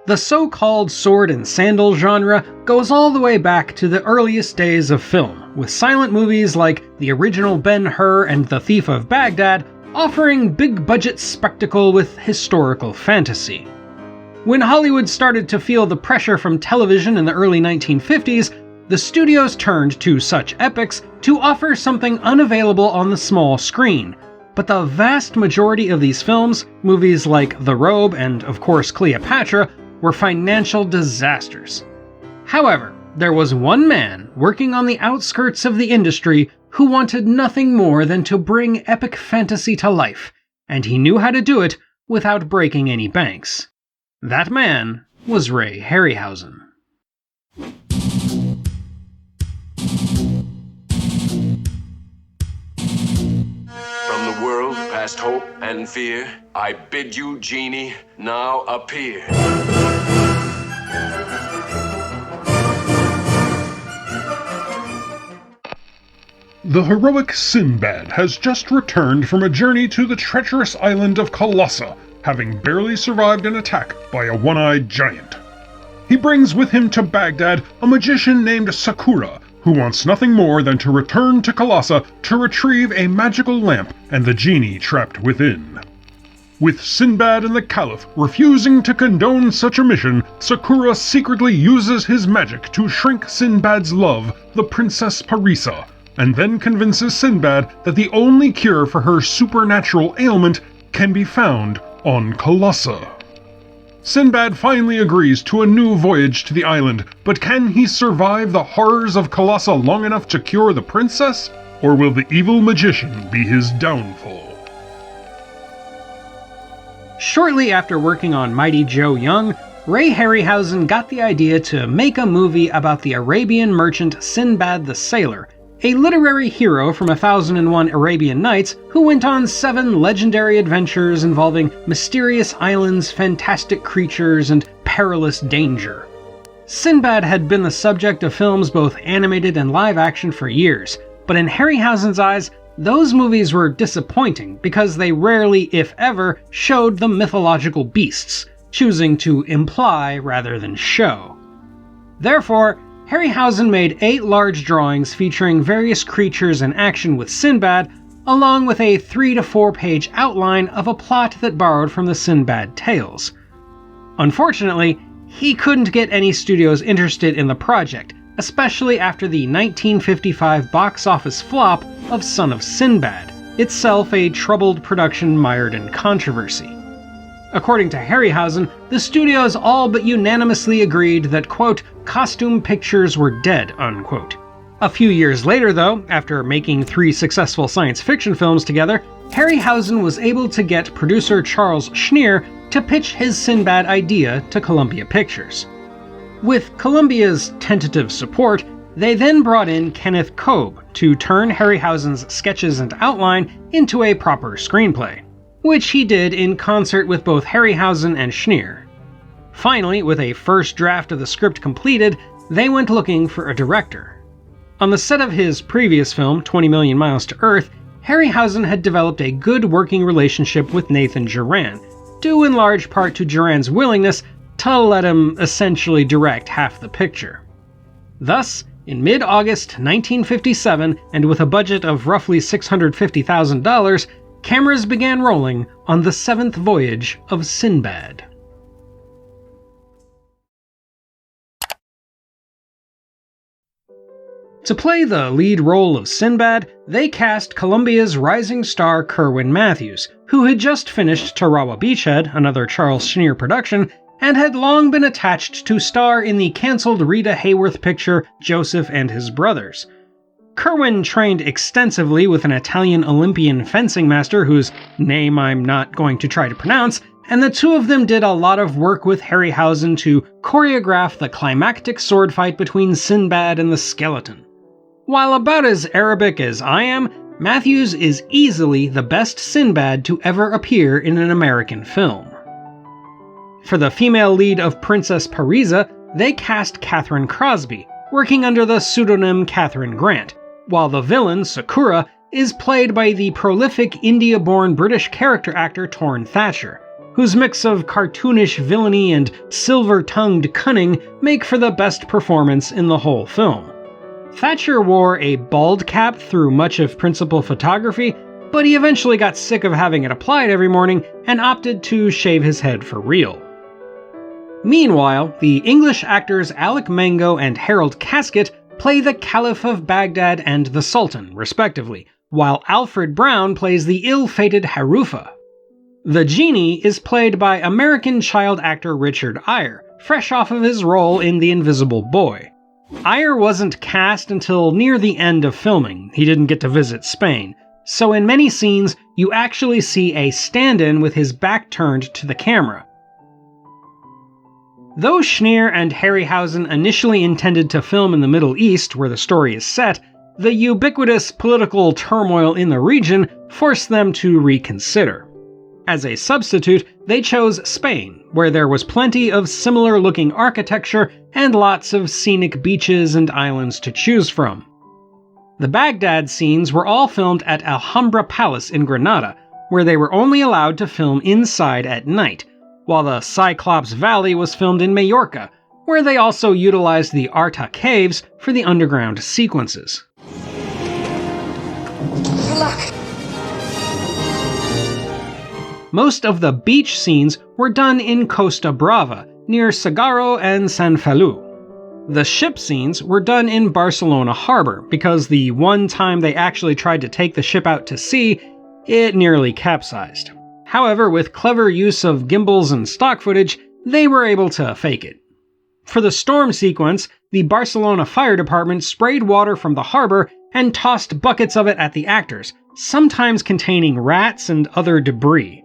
The so-called sword and sandal genre goes all the way back to the earliest days of film, with silent movies like the original Ben-Hur and The Thief of Baghdad offering big-budget spectacle with historical fantasy. When Hollywood started to feel the pressure from television in the early 1950s, the studios turned to such epics to offer something unavailable on the small screen. But the vast majority of these films, movies like The Robe and, of course, Cleopatra, were financial disasters. However, there was one man working on the outskirts of the industry who wanted nothing more than to bring epic fantasy to life, and he knew how to do it without breaking any banks. That man was Ray Harryhausen. From the world past hope and fear, I bid you, genie, now appear. The heroic Sinbad has just returned from a journey to the treacherous island of Colossa, having barely survived an attack by a one-eyed giant. He brings with him to Baghdad a magician named Sakura, who wants nothing more than to return to Colossa to retrieve a magical lamp and the genie trapped within. With Sinbad and the Caliph refusing to condone such a mission, Sakura secretly uses his magic to shrink Sinbad's love, the Princess Parisa, and then convinces Sinbad that the only cure for her supernatural ailment can be found on Colossa. Sinbad finally agrees to a new voyage to the island, but can he survive the horrors of Colossa long enough to cure the princess? Or will the evil magician be his downfall? Shortly after working on Mighty Joe Young, Ray Harryhausen got the idea to make a movie about the Arabian merchant Sinbad the Sailor, a literary hero from 1001 Arabian Nights who went on 7 legendary adventures involving mysterious islands, fantastic creatures, and perilous danger. Sinbad had been the subject of films both animated and live action for years, but in Harryhausen's eyes, those movies were disappointing because they rarely, if ever, showed the mythological beasts, choosing to imply rather than show. Therefore, Harryhausen made 8 large drawings featuring various creatures in action with Sinbad, along with a 3 to 4 page outline of a plot that borrowed from the Sinbad tales. Unfortunately, he couldn't get any studios interested in the project, especially after the 1955 box office flop of Son of Sinbad, itself a troubled production mired in controversy. According to Harryhausen, the studios all but unanimously agreed that, quote, costume pictures were dead, unquote. A few years later, though, after making 3 successful science fiction films together, Harryhausen was able to get producer Charles Schneer to pitch his Sinbad idea to Columbia Pictures. With Columbia's tentative support, they then brought in Kenneth Kobe to turn Harryhausen's sketches and outline into a proper screenplay, which he did in concert with both Harryhausen and Schneer. Finally, with a first draft of the script completed, they went looking for a director. On the set of his previous film, 20 Million Miles to Earth, Harryhausen had developed a good working relationship with Nathan Juran, due in large part to Juran's willingness to let him essentially direct half the picture. Thus, in mid-August 1957, and with a budget of roughly $650,000, cameras began rolling on the 7th voyage of Sinbad. To play the lead role of Sinbad, they cast Columbia's rising star Kerwin Matthews, who had just finished Tarawa Beachhead, another Charles Schneer production, and had long been attached to star in the cancelled Rita Hayworth picture Joseph and His Brothers. Kerwin trained extensively with an Italian Olympian fencing master whose name I'm not going to try to pronounce, and the two of them did a lot of work with Harryhausen to choreograph the climactic sword fight between Sinbad and the skeleton. While about as Arabic as I am, Matthews is easily the best Sinbad to ever appear in an American film. For the female lead of Princess Parisa, they cast Catherine Crosby, working under the pseudonym Catherine Grant, while the villain, Sakura, is played by the prolific India-born British character actor Torrin Thatcher, whose mix of cartoonish villainy and silver-tongued cunning make for the best performance in the whole film. Thatcher wore a bald cap through much of principal photography, but he eventually got sick of having it applied every morning and opted to shave his head for real. Meanwhile, the English actors Alec Mango and Harold Casket play the Caliph of Baghdad and the Sultan, respectively, while Alfred Brown plays the ill-fated Harufa. The genie is played by American child actor Richard Eyre, fresh off of his role in The Invisible Boy. Eyre wasn't cast until near the end of filming. He didn't get to visit Spain, so in many scenes you actually see a stand-in with his back turned to the camera. Though Schneer and Harryhausen initially intended to film in the Middle East, where the story is set, the ubiquitous political turmoil in the region forced them to reconsider. As a substitute, they chose Spain, where there was plenty of similar-looking architecture and lots of scenic beaches and islands to choose from. The Baghdad scenes were all filmed at Alhambra Palace in Granada, where they were only allowed to film inside at night, while the Cyclops Valley was filmed in Majorca, where they also utilized the Arta Caves for the underground sequences. Good luck. Most of the beach scenes were done in Costa Brava, near Sagaro and San Feliu. The ship scenes were done in Barcelona Harbor, because the one time they actually tried to take the ship out to sea, it nearly capsized. However, with clever use of gimbals and stock footage, they were able to fake it. For the storm sequence, the Barcelona Fire Department sprayed water from the harbor and tossed buckets of it at the actors, sometimes containing rats and other debris.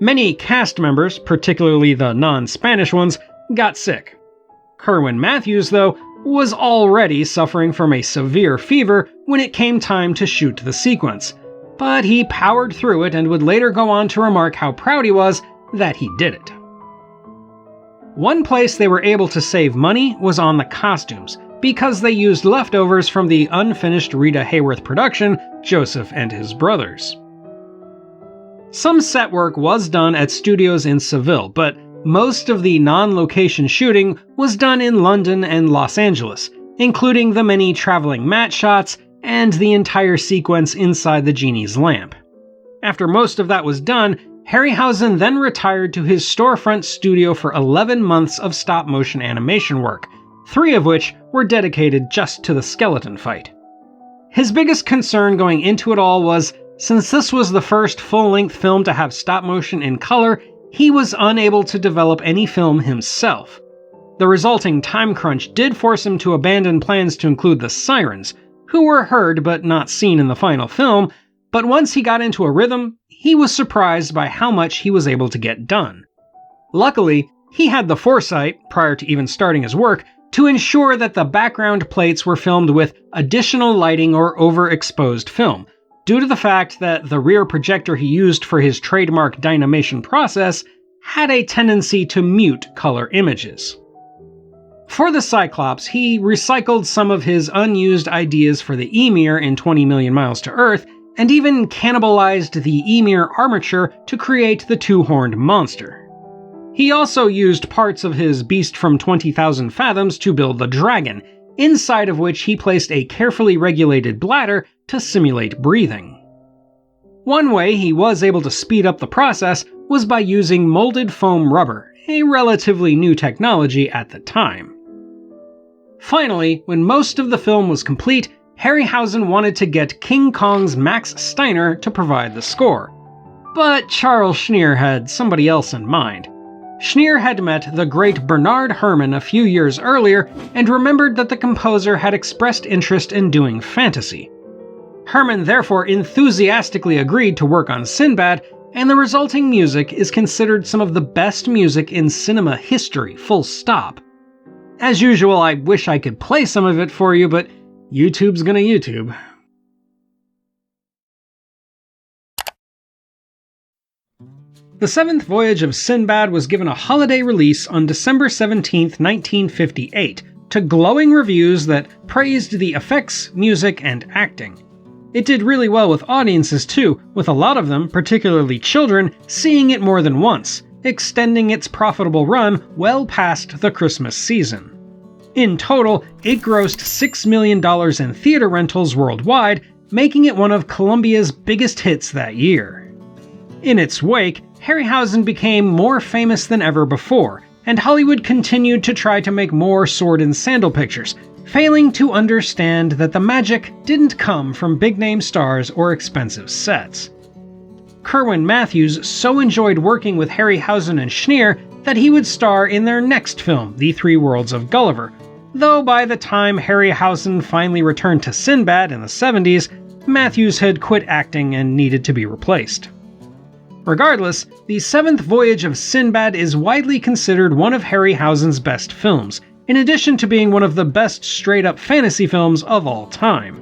Many cast members, particularly the non-Spanish ones, got sick. Kerwin Matthews, though, was already suffering from a severe fever when it came time to shoot the sequence, but he powered through it and would later go on to remark how proud he was that he did it. One place they were able to save money was on the costumes, because they used leftovers from the unfinished Rita Hayworth production, Joseph and His Brothers. Some set work was done at studios in Seville, but most of the non-location shooting was done in London and Los Angeles, including the many traveling matte shots and the entire sequence inside the genie's lamp. After most of that was done, Harryhausen then retired to his storefront studio for 11 months of stop-motion animation work, 3 of which were dedicated just to the skeleton fight. His biggest concern going into it all was, since this was the first full-length film to have stop-motion in color, he was unable to develop any film himself. The resulting time crunch did force him to abandon plans to include the sirens, who were heard but not seen in the final film, but once he got into a rhythm, he was surprised by how much he was able to get done. Luckily, he had the foresight, prior to even starting his work, to ensure that the background plates were filmed with additional lighting or overexposed film, due to the fact that the rear projector he used for his trademark dynamation process had a tendency to mute color images. For the Cyclops, he recycled some of his unused ideas for the Emir in 20 Million Miles to Earth, and even cannibalized the Emir armature to create the two-horned monster. He also used parts of his Beast from 20,000 Fathoms to build the dragon, inside of which he placed a carefully regulated bladder to simulate breathing. One way he was able to speed up the process was by using molded foam rubber, a relatively new technology at the time. Finally, when most of the film was complete, Harryhausen wanted to get King Kong's Max Steiner to provide the score. But Charles Schneer had somebody else in mind. Schneer had met the great Bernard Herrmann a few years earlier and remembered that the composer had expressed interest in doing fantasy. Herrmann therefore enthusiastically agreed to work on Sinbad, and the resulting music is considered some of the best music in cinema history, full stop. As usual, I wish I could play some of it for you, but YouTube's gonna YouTube. The Seventh Voyage of Sinbad was given a holiday release on December 17, 1958, to glowing reviews that praised the effects, music, and acting. It did really well with audiences too, with a lot of them, particularly children, seeing it more than once, extending its profitable run well past the Christmas season. In total, it grossed $6 million in theater rentals worldwide, making it one of Columbia's biggest hits that year. In its wake, Harryhausen became more famous than ever before, and Hollywood continued to try to make more sword and sandal pictures, failing to understand that the magic didn't come from big-name stars or expensive sets. Kerwin Matthews so enjoyed working with Harryhausen and Schneer that he would star in their next film, The Three Worlds of Gulliver, though by the time Harryhausen finally returned to Sinbad in the 70s, Matthews had quit acting and needed to be replaced. Regardless, the seventh Voyage of Sinbad is widely considered one of Harryhausen's best films, in addition to being one of the best straight-up fantasy films of all time.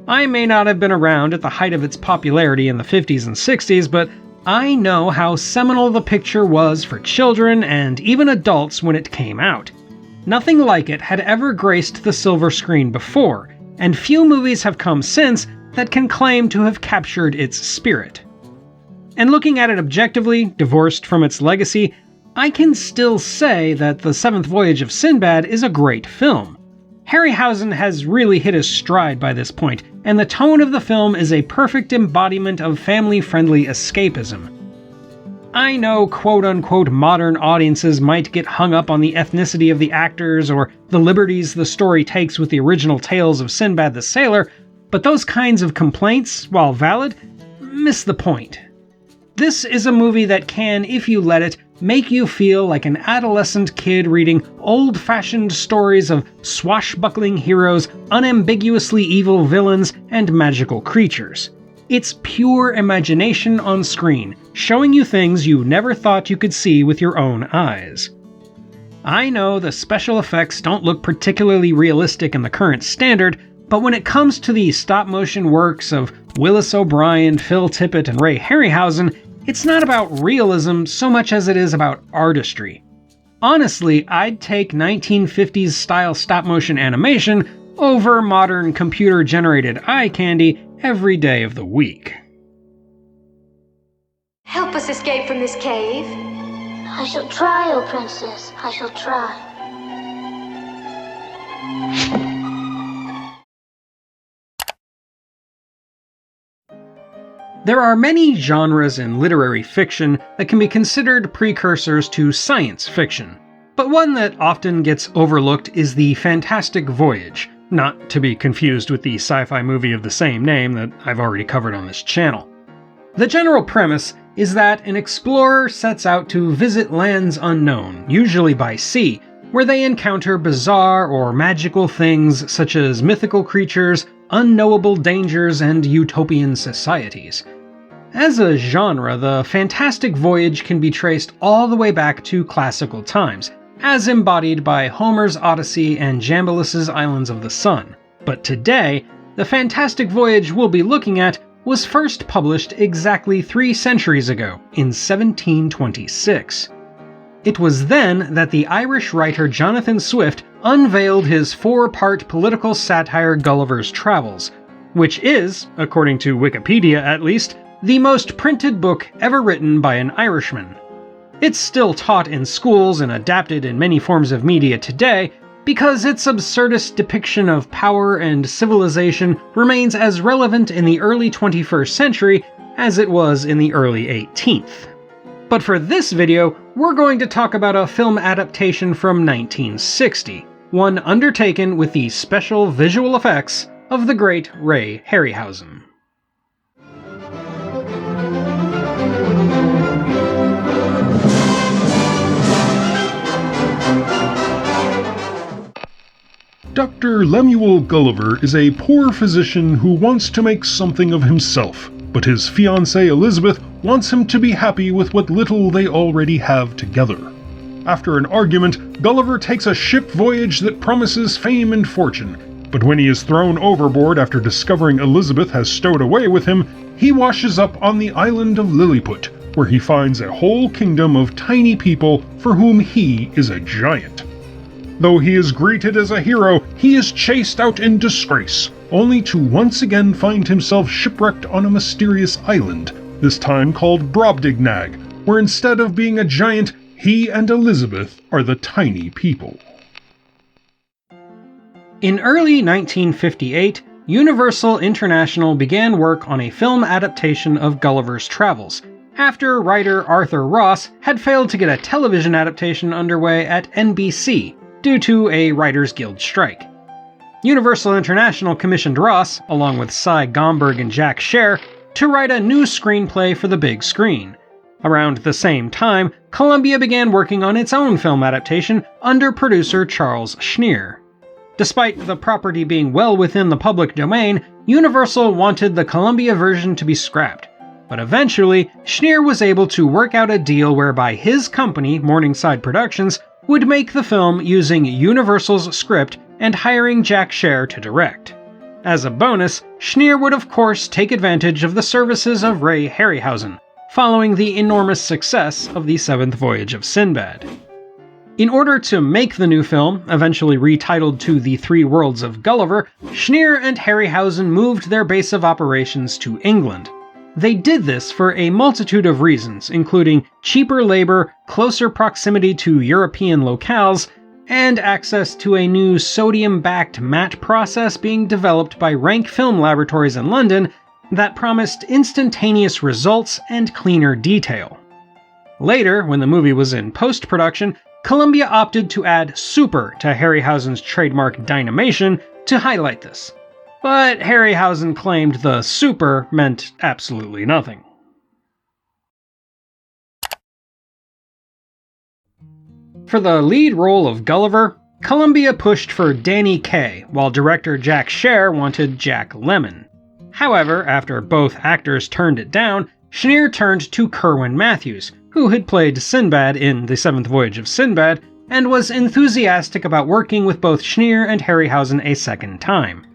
I may not have been around at the height of its popularity in the 50s and 60s, but I know how seminal the picture was for children and even adults when it came out. Nothing like it had ever graced the silver screen before, and few movies have come since that can claim to have captured its spirit. And looking at it objectively, divorced from its legacy, I can still say that The Seventh Voyage of Sinbad is a great film. Harryhausen has really hit his stride by this point, and the tone of the film is a perfect embodiment of family-friendly escapism. I know quote-unquote modern audiences might get hung up on the ethnicity of the actors or the liberties the story takes with the original tales of Sinbad the Sailor, but those kinds of complaints, while valid, miss the point. This is a movie that can, if you let it, make you feel like an adolescent kid reading old-fashioned stories of swashbuckling heroes, unambiguously evil villains, and magical creatures. It's pure imagination on screen, showing you things you never thought you could see with your own eyes. I know the special effects don't look particularly realistic in the current standard, but when it comes to the stop-motion works of Willis O'Brien, Phil Tippett, and Ray Harryhausen, it's not about realism so much as it is about artistry. Honestly, I'd take 1950s style stop-motion animation over modern computer-generated eye candy every day of the week. Help us escape from this cave. I shall try, O princess. I shall try. There are many genres in literary fiction that can be considered precursors to science fiction, but one that often gets overlooked is the fantastic voyage, not to be confused with the sci-fi movie of the same name that I've already covered on this channel. The general premise is that an explorer sets out to visit lands unknown, usually by sea, where they encounter bizarre or magical things such as mythical creatures, unknowable dangers, and utopian societies. As a genre, the fantastic voyage can be traced all the way back to classical times, as embodied by Homer's Odyssey and Jambalus's Islands of the Sun. But today, the fantastic voyage we'll be looking at was first published exactly 3 centuries ago, in 1726. It was then that the Irish writer Jonathan Swift unveiled his 4-part political satire Gulliver's Travels, which is, according to Wikipedia at least, the most printed book ever written by an Irishman. It's still taught in schools and adapted in many forms of media today because its absurdist depiction of power and civilization remains as relevant in the early 21st century as it was in the early 18th. But for this video, we're going to talk about a film adaptation from 1960, one undertaken with the special visual effects of the great Ray Harryhausen. Dr. Lemuel Gulliver is a poor physician who wants to make something of himself, but his fiancée Elizabeth wants him to be happy with what little they already have together. After an argument, Gulliver takes a ship voyage that promises fame and fortune, but when he is thrown overboard after discovering Elizabeth has stowed away with him, he washes up on the island of Lilliput, where he finds a whole kingdom of tiny people for whom he is a giant. Though he is greeted as a hero, he is chased out in disgrace, only to once again find himself shipwrecked on a mysterious island, this time called Brobdingnag, where instead of being a giant, he and Elizabeth are the tiny people. In early 1958, Universal International began work on a film adaptation of Gulliver's Travels, after writer Arthur Ross had failed to get a television adaptation underway at NBC due to a Writers Guild strike. Universal International commissioned Ross, along with Cy Gomberg and Jack Scher, to write a new screenplay for the big screen. Around the same time, Columbia began working on its own film adaptation under producer Charles Schneer. Despite the property being well within the public domain, Universal wanted the Columbia version to be scrapped. But eventually, Schneer was able to work out a deal whereby his company, Morningside Productions, would make the film using Universal's script and hiring Jack Scher to direct. As a bonus, Schneer would of course take advantage of the services of Ray Harryhausen, following the enormous success of the seventh voyage of Sinbad. In order to make the new film, eventually retitled to The Three Worlds of Gulliver, Schneer and Harryhausen moved their base of operations to England. They did this for a multitude of reasons, including cheaper labor, closer proximity to European locales, and access to a new sodium-backed matte process being developed by Rank Film Laboratories in London that promised instantaneous results and cleaner detail. Later, when the movie was in post-production, Columbia opted to add super to Harryhausen's trademark dynamation to highlight this. But Harryhausen claimed the super meant absolutely nothing. For the lead role of Gulliver, Columbia pushed for Danny Kaye, while director Jack Scher wanted Jack Lemmon. However, after both actors turned it down, Schneer turned to Kerwin Matthews, who had played Sinbad in The Seventh Voyage of Sinbad, and was enthusiastic about working with both Schneer and Harryhausen a second time.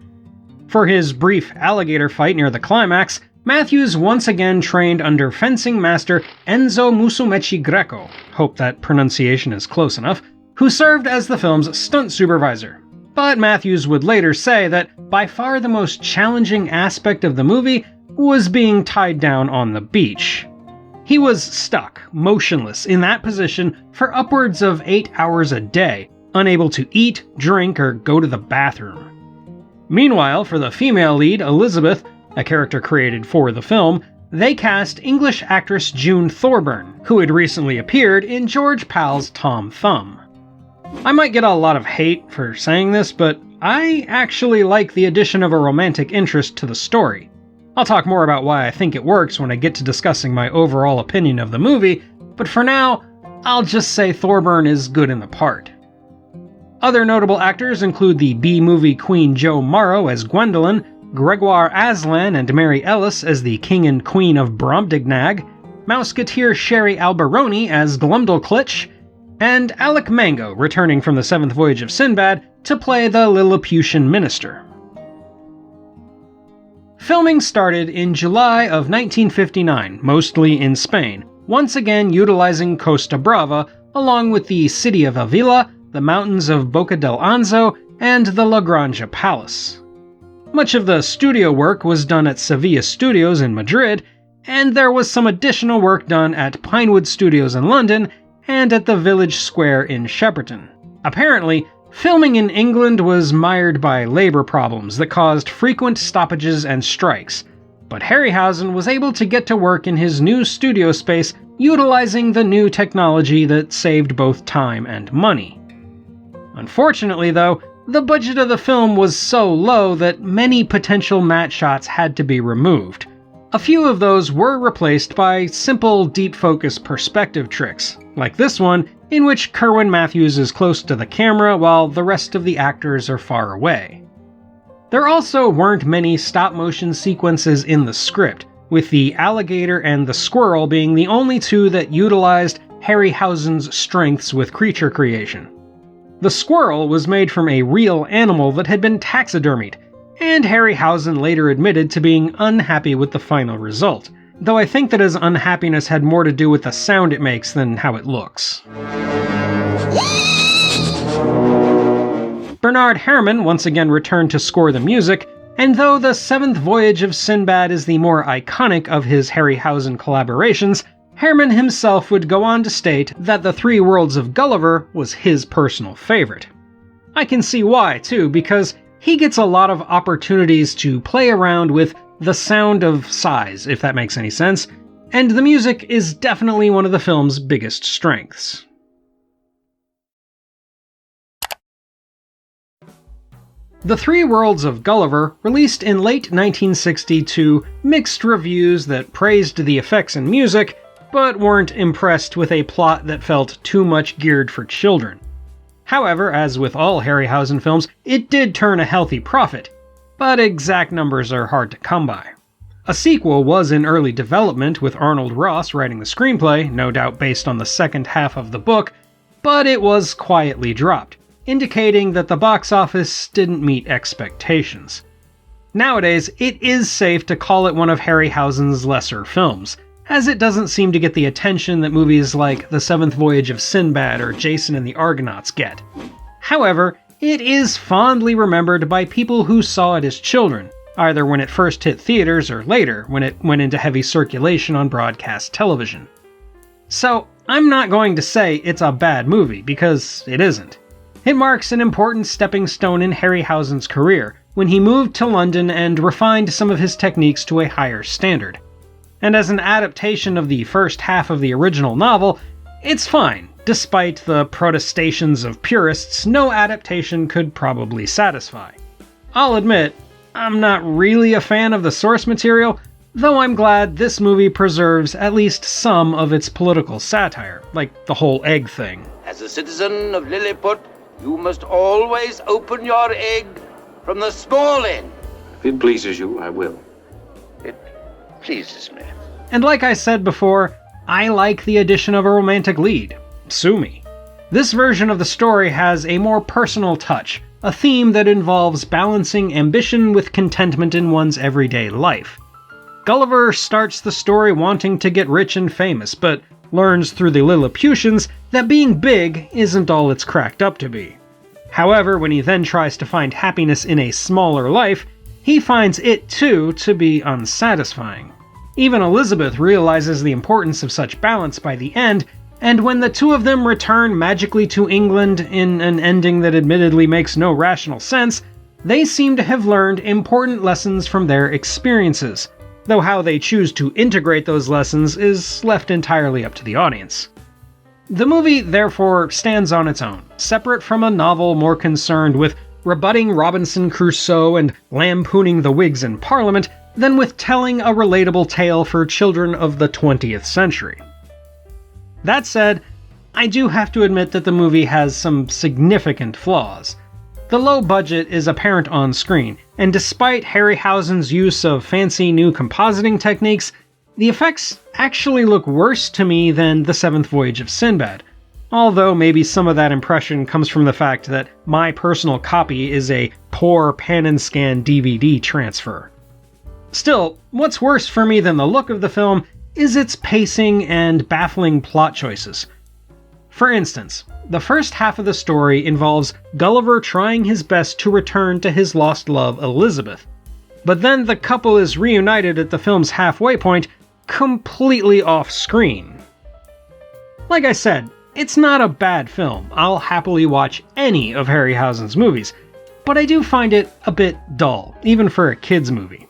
For his brief alligator fight near the climax, Matthews once again trained under fencing master Enzo Musumeci Greco, hope that pronunciation is close enough, who served as the film's stunt supervisor. But Matthews would later say that by far the most challenging aspect of the movie was being tied down on the beach. He was stuck, motionless, in that position for upwards of 8 hours a day, unable to eat, drink, or go to the bathroom. Meanwhile, for the female lead, Elizabeth, a character created for the film, they cast English actress June Thorburn, who had recently appeared in George Pal's Tom Thumb. I might get a lot of hate for saying this, but I actually like the addition of a romantic interest to the story. I'll talk more about why I think it works when I get to discussing my overall opinion of the movie, but for now, I'll just say Thorburn is good in the part. Other notable actors include the B-movie queen Jo Morrow as Gwendolen, Gregoire Aslan and Mary Ellis as the King and Queen of Brobdingnag, Mouseketeer Sherry Alberoni as Glumdalclitch, and Alec Mango returning from the Seventh Voyage of Sinbad to play the Lilliputian minister. Filming started in July of 1959, mostly in Spain, once again utilizing Costa Brava, along with the city of Avila, the mountains of Boca del Anzo, and the La Granja Palace. Much of the studio work was done at Sevilla Studios in Madrid, and there was some additional work done at Pinewood Studios in London and at the Village Square in Shepperton. Apparently, filming in England was mired by labor problems that caused frequent stoppages and strikes, but Harryhausen was able to get to work in his new studio space utilizing the new technology that saved both time and money. Unfortunately, though, the budget of the film was so low that many potential matte shots had to be removed. A few of those were replaced by simple deep focus perspective tricks, like this one, in which Kerwin Matthews is close to the camera while the rest of the actors are far away. There also weren't many stop-motion sequences in the script, with the alligator and the squirrel being the only two that utilized Harryhausen's strengths with creature creation. The squirrel was made from a real animal that had been taxidermied, and Harryhausen later admitted to being unhappy with the final result, though I think that his unhappiness had more to do with the sound it makes than how it looks. Bernard Herrmann once again returned to score the music, and though The Seventh Voyage of Sinbad is the more iconic of his Harryhausen collaborations, Herman himself would go on to state that The Three Worlds of Gulliver was his personal favorite. I can see why, too, because he gets a lot of opportunities to play around with the sound of size, if that makes any sense, and the music is definitely one of the film's biggest strengths. The Three Worlds of Gulliver released in late 1960 to mixed reviews that praised the effects and music, but weren't impressed with a plot that felt too much geared for children. However, as with all Harryhausen films, it did turn a healthy profit, but exact numbers are hard to come by. A sequel was in early development with Arnold Ross writing the screenplay, no doubt based on the second half of the book, but it was quietly dropped, indicating that the box office didn't meet expectations. Nowadays, it is safe to call it one of Harryhausen's lesser films, as it doesn't seem to get the attention that movies like The Seventh Voyage of Sinbad or Jason and the Argonauts get. However, it is fondly remembered by people who saw it as children, either when it first hit theaters or later when it went into heavy circulation on broadcast television. So, I'm not going to say it's a bad movie, because it isn't. It marks an important stepping stone in Harryhausen's career, when he moved to London and refined some of his techniques to a higher standard. And as an adaptation of the first half of the original novel, it's fine. Despite the protestations of purists, no adaptation could probably satisfy. I'll admit, I'm not really a fan of the source material, though I'm glad this movie preserves at least some of its political satire, like the whole egg thing. As a citizen of Lilliput, you must always open your egg from the small end. If it pleases you, I will. It pleases me. And like I said before, I like the addition of a romantic lead, Sumi. This version of the story has a more personal touch, a theme that involves balancing ambition with contentment in one's everyday life. Gulliver starts the story wanting to get rich and famous, but learns through the Lilliputians that being big isn't all it's cracked up to be. However, when he then tries to find happiness in a smaller life, he finds it too to be unsatisfying. Even Elizabeth realizes the importance of such balance by the end, and when the two of them return magically to England in an ending that admittedly makes no rational sense, they seem to have learned important lessons from their experiences, though how they choose to integrate those lessons is left entirely up to the audience. The movie, therefore, stands on its own, separate from a novel more concerned with rebutting Robinson Crusoe and lampooning the Whigs in Parliament than with telling a relatable tale for children of the 20th century. That said, I do have to admit that the movie has some significant flaws. The low budget is apparent on screen, and despite Harryhausen's use of fancy new compositing techniques, the effects actually look worse to me than The Seventh Voyage of Sinbad, although maybe some of that impression comes from the fact that my personal copy is a poor pan-and-scan DVD transfer. Still, what's worse for me than the look of the film is its pacing and baffling plot choices. For instance, the first half of the story involves Gulliver trying his best to return to his lost love, Elizabeth. But then the couple is reunited at the film's halfway point, completely off-screen. Like I said, it's not a bad film. I'll happily watch any of Harryhausen's movies, but I do find it a bit dull, even for a kids' movie.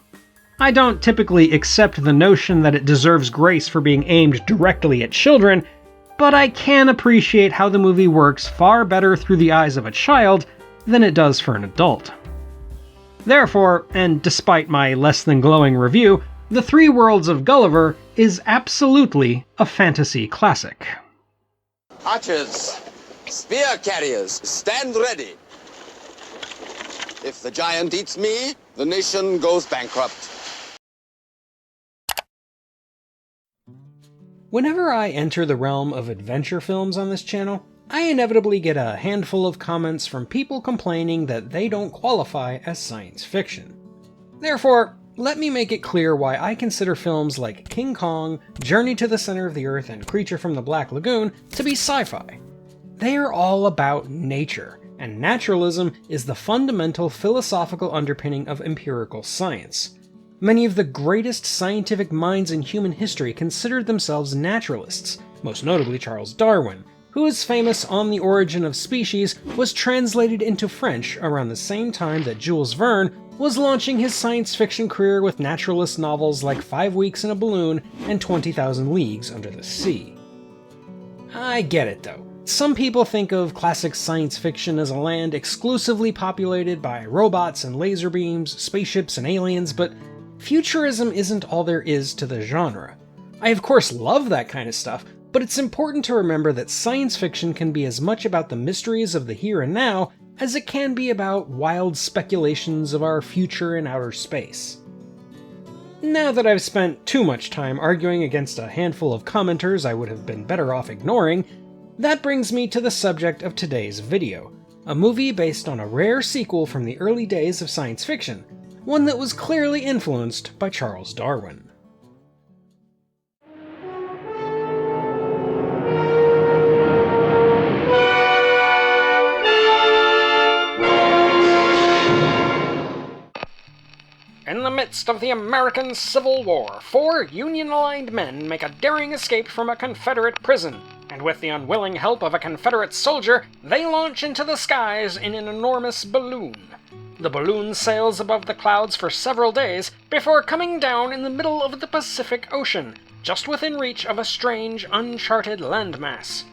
I don't typically accept the notion that it deserves grace for being aimed directly at children, but I can appreciate how the movie works far better through the eyes of a child than it does for an adult. Therefore, and despite my less than glowing review, The Three Worlds of Gulliver is absolutely a fantasy classic. Archers, spear carriers, stand ready. If the giant eats me, the nation goes bankrupt. Whenever I enter the realm of adventure films on this channel, I inevitably get a handful of comments from people complaining that they don't qualify as science fiction. Therefore, let me make it clear why I consider films like King Kong, Journey to the Center of the Earth, and Creature from the Black Lagoon to be sci-fi. They are all about nature, and naturalism is the fundamental philosophical underpinning of empirical science. Many of the greatest scientific minds in human history considered themselves naturalists, most notably Charles Darwin, whose famous On the Origin of Species was translated into French around the same time that Jules Verne was launching his science fiction career with naturalist novels like 5 Weeks in a Balloon and 20,000 Leagues Under the Sea. I get it though. Some people think of classic science fiction as a land exclusively populated by robots and laser beams, spaceships and aliens, but futurism isn't all there is to the genre. I of course love that kind of stuff, but it's important to remember that science fiction can be as much about the mysteries of the here and now as it can be about wild speculations of our future in outer space. Now that I've spent too much time arguing against a handful of commenters I would have been better off ignoring, that brings me to the subject of today's video, a movie based on a rare sequel from the early days of science fiction, one that was clearly influenced by Charles Darwin. In the midst of the American Civil War, 4 Union-aligned men make a daring escape from a Confederate prison, and with the unwilling help of a Confederate soldier, they launch into the skies in an enormous balloon. The balloon sails above the clouds for several days before coming down in the middle of the Pacific Ocean, just within reach of a strange, uncharted landmass.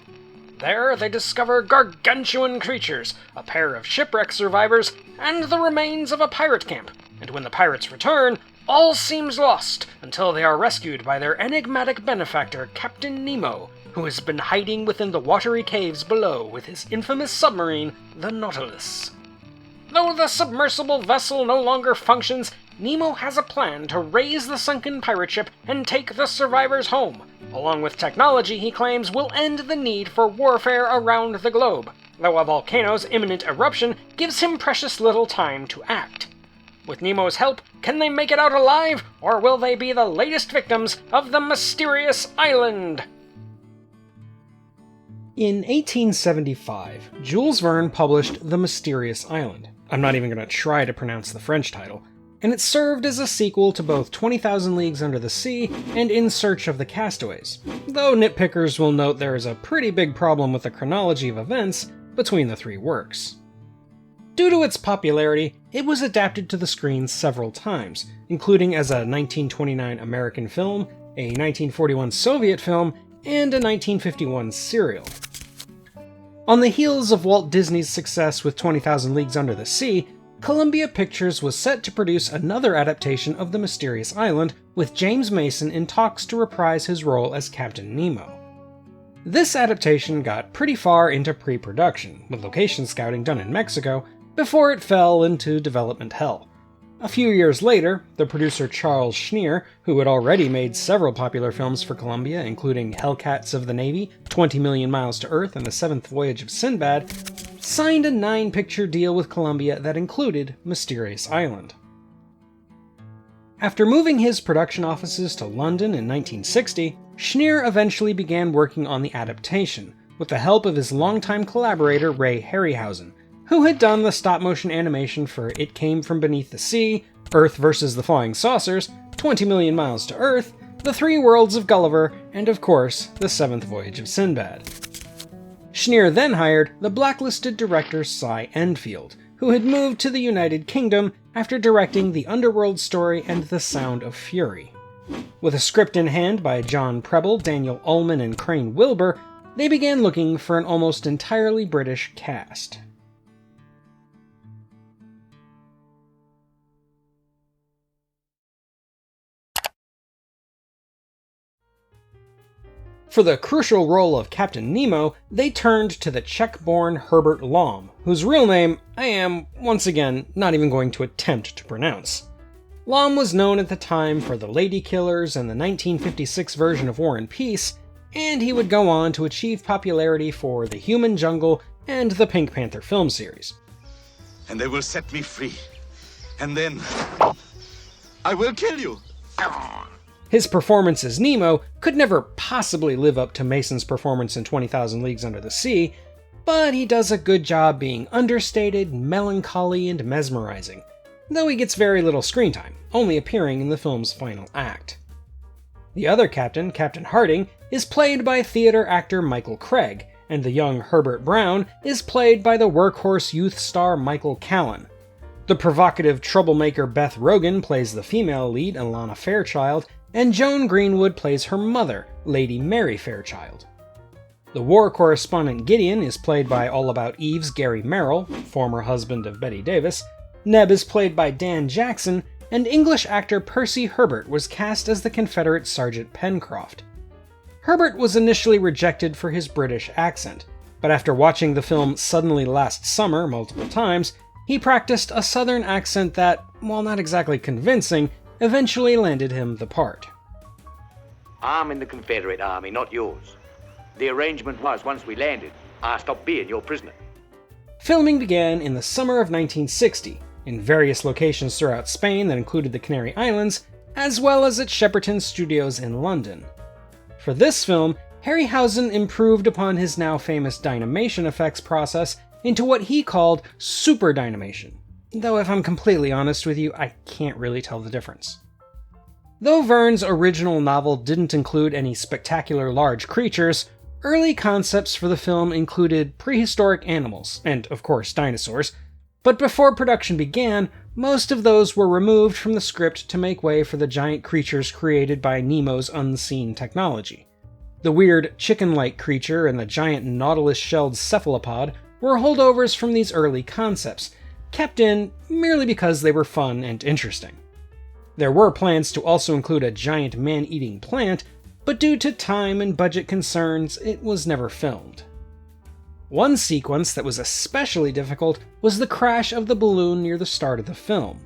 There they discover gargantuan creatures, a pair of shipwreck survivors, and the remains of a pirate camp. And when the pirates return, all seems lost until they are rescued by their enigmatic benefactor, Captain Nemo, who has been hiding within the watery caves below with his infamous submarine, the Nautilus. Though the submersible vessel no longer functions, Nemo has a plan to raise the sunken pirate ship and take the survivors home, along with technology he claims will end the need for warfare around the globe, though a volcano's imminent eruption gives him precious little time to act. With Nemo's help, can they make it out alive, or will they be the latest victims of the mysterious island? In 1875, Jules Verne published The Mysterious Island. I'm not even going to try to pronounce the French title. And it served as a sequel to both 20,000 Leagues Under the Sea and In Search of the Castaways, though nitpickers will note there is a pretty big problem with the chronology of events between the 3 works. Due to its popularity, it was adapted to the screen several times, including as a 1929 American film, a 1941 Soviet film, and a 1951 serial. On the heels of Walt Disney's success with 20,000 Leagues Under the Sea, Columbia Pictures was set to produce another adaptation of The Mysterious Island, with James Mason in talks to reprise his role as Captain Nemo. This adaptation got pretty far into pre-production, with location scouting done in Mexico, before it fell into development hell. A few years later, the producer Charles Schneer, who had already made several popular films for Columbia, including Hellcats of the Navy, 20 Million Miles to Earth, and The Seventh Voyage of Sinbad, signed a 9-picture deal with Columbia that included Mysterious Island. After moving his production offices to London in 1960, Schneer eventually began working on the adaptation, with the help of his longtime collaborator Ray Harryhausen, who had done the stop-motion animation for It Came From Beneath the Sea, Earth vs. the Flying Saucers, 20 Million Miles to Earth, The 3 Worlds of Gulliver, and of course, The Seventh Voyage of Sinbad. Schneer then hired the blacklisted director Cy Enfield, who had moved to the United Kingdom after directing The Underworld Story and The Sound of Fury. With a script in hand by John Preble, Daniel Ullman, and Crane Wilbur, they began looking for an almost entirely British cast. For the crucial role of Captain Nemo, they turned to the Czech-born Herbert Lom, whose real name I am, once again, not even going to attempt to pronounce. Lom was known at the time for The Lady Killers and the 1956 version of War and Peace, and he would go on to achieve popularity for The Human Jungle and the Pink Panther film series. And they will set me free. And then I will kill you. His performance as Nemo could never possibly live up to Mason's performance in 20,000 Leagues Under the Sea, but he does a good job being understated, melancholy, and mesmerizing, though he gets very little screen time, only appearing in the film's final act. The other captain, Captain Harding, is played by theater actor Michael Craig, and the young Herbert Brown is played by the workhorse youth star Michael Callan. The provocative troublemaker Beth Rogan plays the female lead, Alana Fairchild, and Joan Greenwood plays her mother, Lady Mary Fairchild. The war correspondent Gideon is played by All About Eve's Gary Merrill, former husband of Bette Davis. Neb is played by Dan Jackson, and English actor Percy Herbert was cast as the Confederate Sergeant Pencroft. Herbert was initially rejected for his British accent, but after watching the film Suddenly Last Summer multiple times, he practiced a southern accent that, while not exactly convincing, eventually landed him the part. I'm in the Confederate Army, not yours. The arrangement was, once we landed, I stopped being your prisoner. Filming began in the summer of 1960, in various locations throughout Spain that included the Canary Islands, as well as at Shepperton Studios in London. For this film, Harryhausen improved upon his now famous dynamation effects process into what he called super dynamation, though if I'm completely honest with you, I can't really tell the difference. Though Verne's original novel didn't include any spectacular large creatures, early concepts for the film included prehistoric animals, and of course dinosaurs, but before production began, most of those were removed from the script to make way for the giant creatures created by Nemo's unseen technology. The weird chicken-like creature and the giant nautilus-shelled cephalopod were holdovers from these early concepts, kept in merely because they were fun and interesting. There were plans to also include a giant man-eating plant, but due to time and budget concerns, it was never filmed. One sequence that was especially difficult was the crash of the balloon near the start of the film.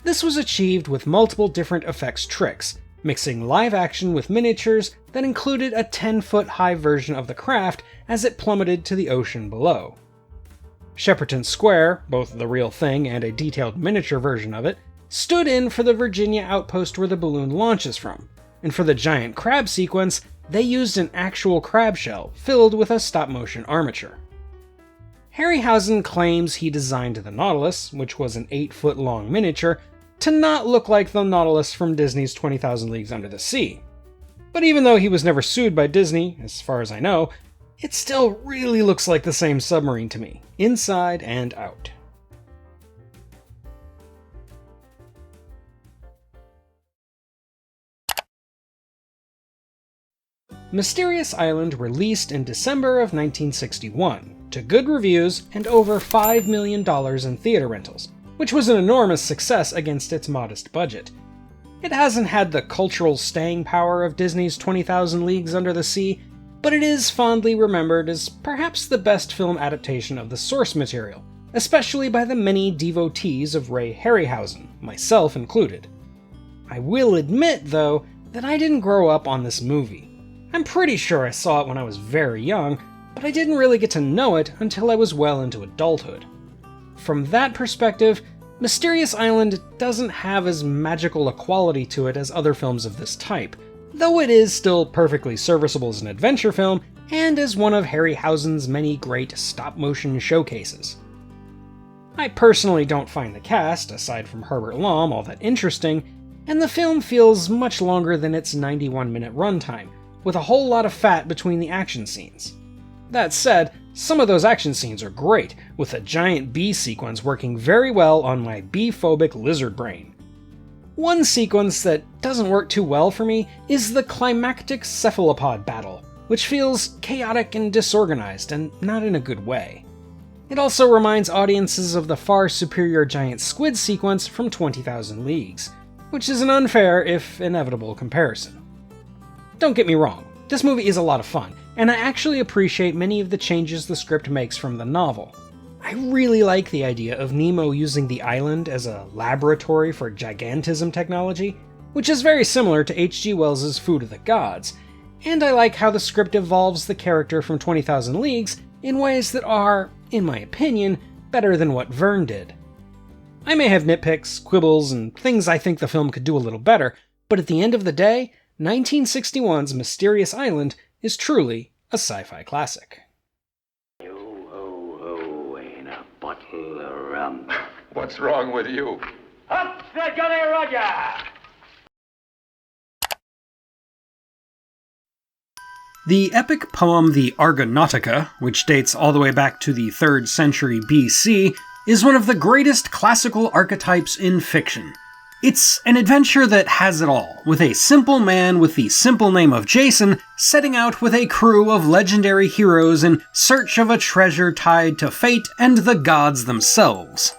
This was achieved with multiple different effects tricks, mixing live action with miniatures that included a 10-foot-high version of the craft as it plummeted to the ocean below. Shepperton Square, both the real thing and a detailed miniature version of it, stood in for the Virginia outpost where the balloon launches from, and for the giant crab sequence, they used an actual crab shell filled with a stop-motion armature. Harryhausen claims he designed the Nautilus, which was an 8-foot-long miniature, to not look like the Nautilus from Disney's 20,000 Leagues Under the Sea. But even though he was never sued by Disney, as far as I know, it still really looks like the same submarine to me, inside and out. Mysterious Island released in December of 1961, to good reviews and over $5 million in theater rentals, which was an enormous success against its modest budget. It hasn't had the cultural staying power of Disney's 20,000 Leagues Under the Sea, but it is fondly remembered as perhaps the best film adaptation of the source material, especially by the many devotees of Ray Harryhausen, myself included. I will admit, though, that I didn't grow up on this movie. I'm pretty sure I saw it when I was very young, but I didn't really get to know it until I was well into adulthood. From that perspective, Mysterious Island doesn't have as magical a quality to it as other films of this type, though it is still perfectly serviceable as an adventure film and as one of Harryhausen's many great stop-motion showcases. I personally don't find the cast, aside from Herbert Lom, all that interesting, and the film feels much longer than its 91-minute runtime, with a whole lot of fat between the action scenes. That said, some of those action scenes are great, with a giant bee sequence working very well on my bee-phobic lizard brain. One sequence that doesn't work too well for me is the climactic cephalopod battle, which feels chaotic and disorganized, and not in a good way. It also reminds audiences of the far superior giant squid sequence from 20,000 Leagues, which is an unfair, if inevitable, comparison. Don't get me wrong, this movie is a lot of fun, and I actually appreciate many of the changes the script makes from the novel. I really like the idea of Nemo using the island as a laboratory for gigantism technology, which is very similar to H.G. Wells' Food of the Gods, and I like how the script evolves the character from 20,000 Leagues in ways that are, in my opinion, better than what Verne did. I may have nitpicks, quibbles, and things I think the film could do a little better, but at the end of the day, 1961's Mysterious Island is truly a sci-fi classic. Yo-ho-ho, ain't a bottle of rum. What's wrong with you? Up Sir Jolly Roger! The epic poem The Argonautica, which dates all the way back to the 3rd century BC, is one of the greatest classical archetypes in fiction. It's an adventure that has it all, with a simple man with the simple name of Jason setting out with a crew of legendary heroes in search of a treasure tied to fate and the gods themselves.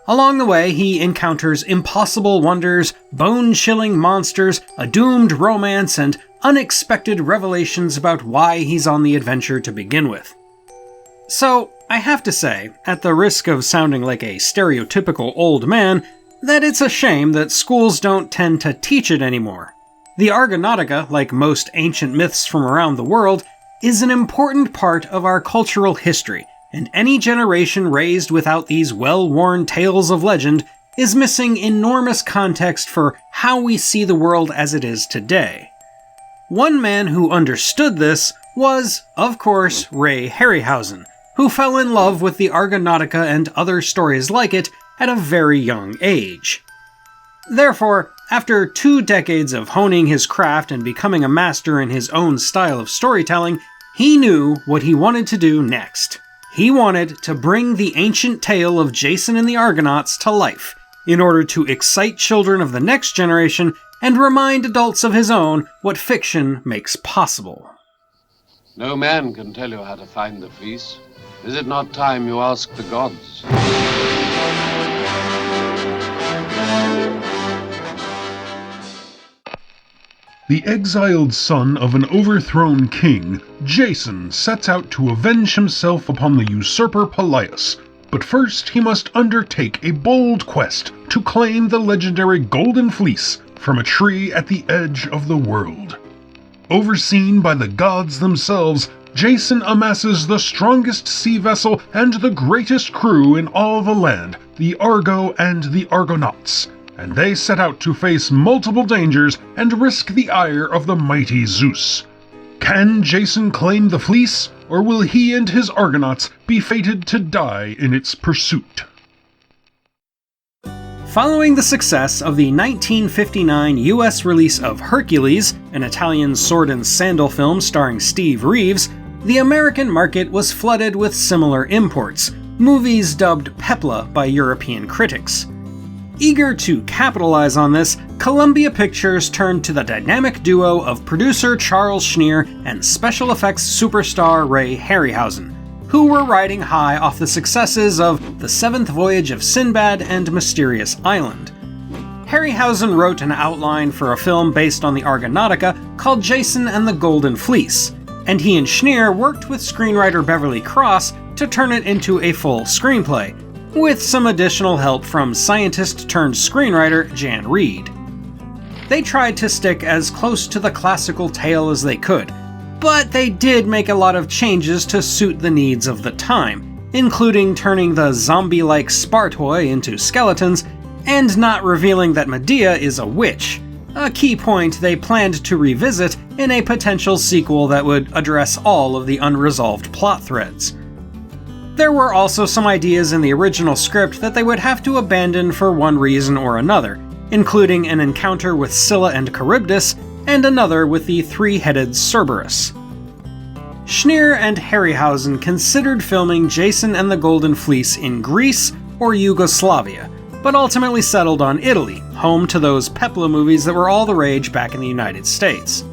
Along the way, he encounters impossible wonders, bone-chilling monsters, a doomed romance, and unexpected revelations about why he's on the adventure to begin with. So, I have to say, at the risk of sounding like a stereotypical old man, that it's a shame that schools don't tend to teach it anymore. The Argonautica, like most ancient myths from around the world, is an important part of our cultural history, and any generation raised without these well-worn tales of legend is missing enormous context for how we see the world as it is today. One man who understood this was, of course, Ray Harryhausen, who fell in love with the Argonautica and other stories like it at a very young age. Therefore, after 2 decades of honing his craft and becoming a master in his own style of storytelling, he knew what he wanted to do next. He wanted to bring the ancient tale of Jason and the Argonauts to life, in order to excite children of the next generation and remind adults of his own what fiction makes possible. No man can tell you how to find the fleece. Is it not time you asked the gods? The exiled son of an overthrown king, Jason sets out to avenge himself upon the usurper Pelias, but first he must undertake a bold quest to claim the legendary Golden Fleece from a tree at the edge of the world. Overseen by the gods themselves, Jason amasses the strongest sea vessel and the greatest crew in all the land, the Argo and the Argonauts, and they set out to face multiple dangers and risk the ire of the mighty Zeus. Can Jason claim the fleece, or will he and his Argonauts be fated to die in its pursuit? Following the success of the 1959 US release of Hercules, an Italian sword and sandal film starring Steve Reeves, the American market was flooded with similar imports, movies dubbed pepla by European critics. Eager to capitalize on this, Columbia Pictures turned to the dynamic duo of producer Charles Schneer and special effects superstar Ray Harryhausen, who were riding high off the successes of The Seventh Voyage of Sinbad and Mysterious Island. Harryhausen wrote an outline for a film based on the Argonautica called Jason and the Golden Fleece, and he and Schneer worked with screenwriter Beverly Cross to turn it into a full screenplay, with some additional help from scientist-turned-screenwriter Jan Reed. They tried to stick as close to the classical tale as they could, but they did make a lot of changes to suit the needs of the time, including turning the zombie-like Spartoi into skeletons and not revealing that Medea is a witch, a key point they planned to revisit in a potential sequel that would address all of the unresolved plot threads. There were also some ideas in the original script that they would have to abandon for one reason or another, including an encounter with Scylla and Charybdis, and another with the three-headed Cerberus. Schneer and Harryhausen considered filming Jason and the Golden Fleece in Greece or Yugoslavia, but ultimately settled on Italy, home to those pepla movies that were all the rage back in the United States.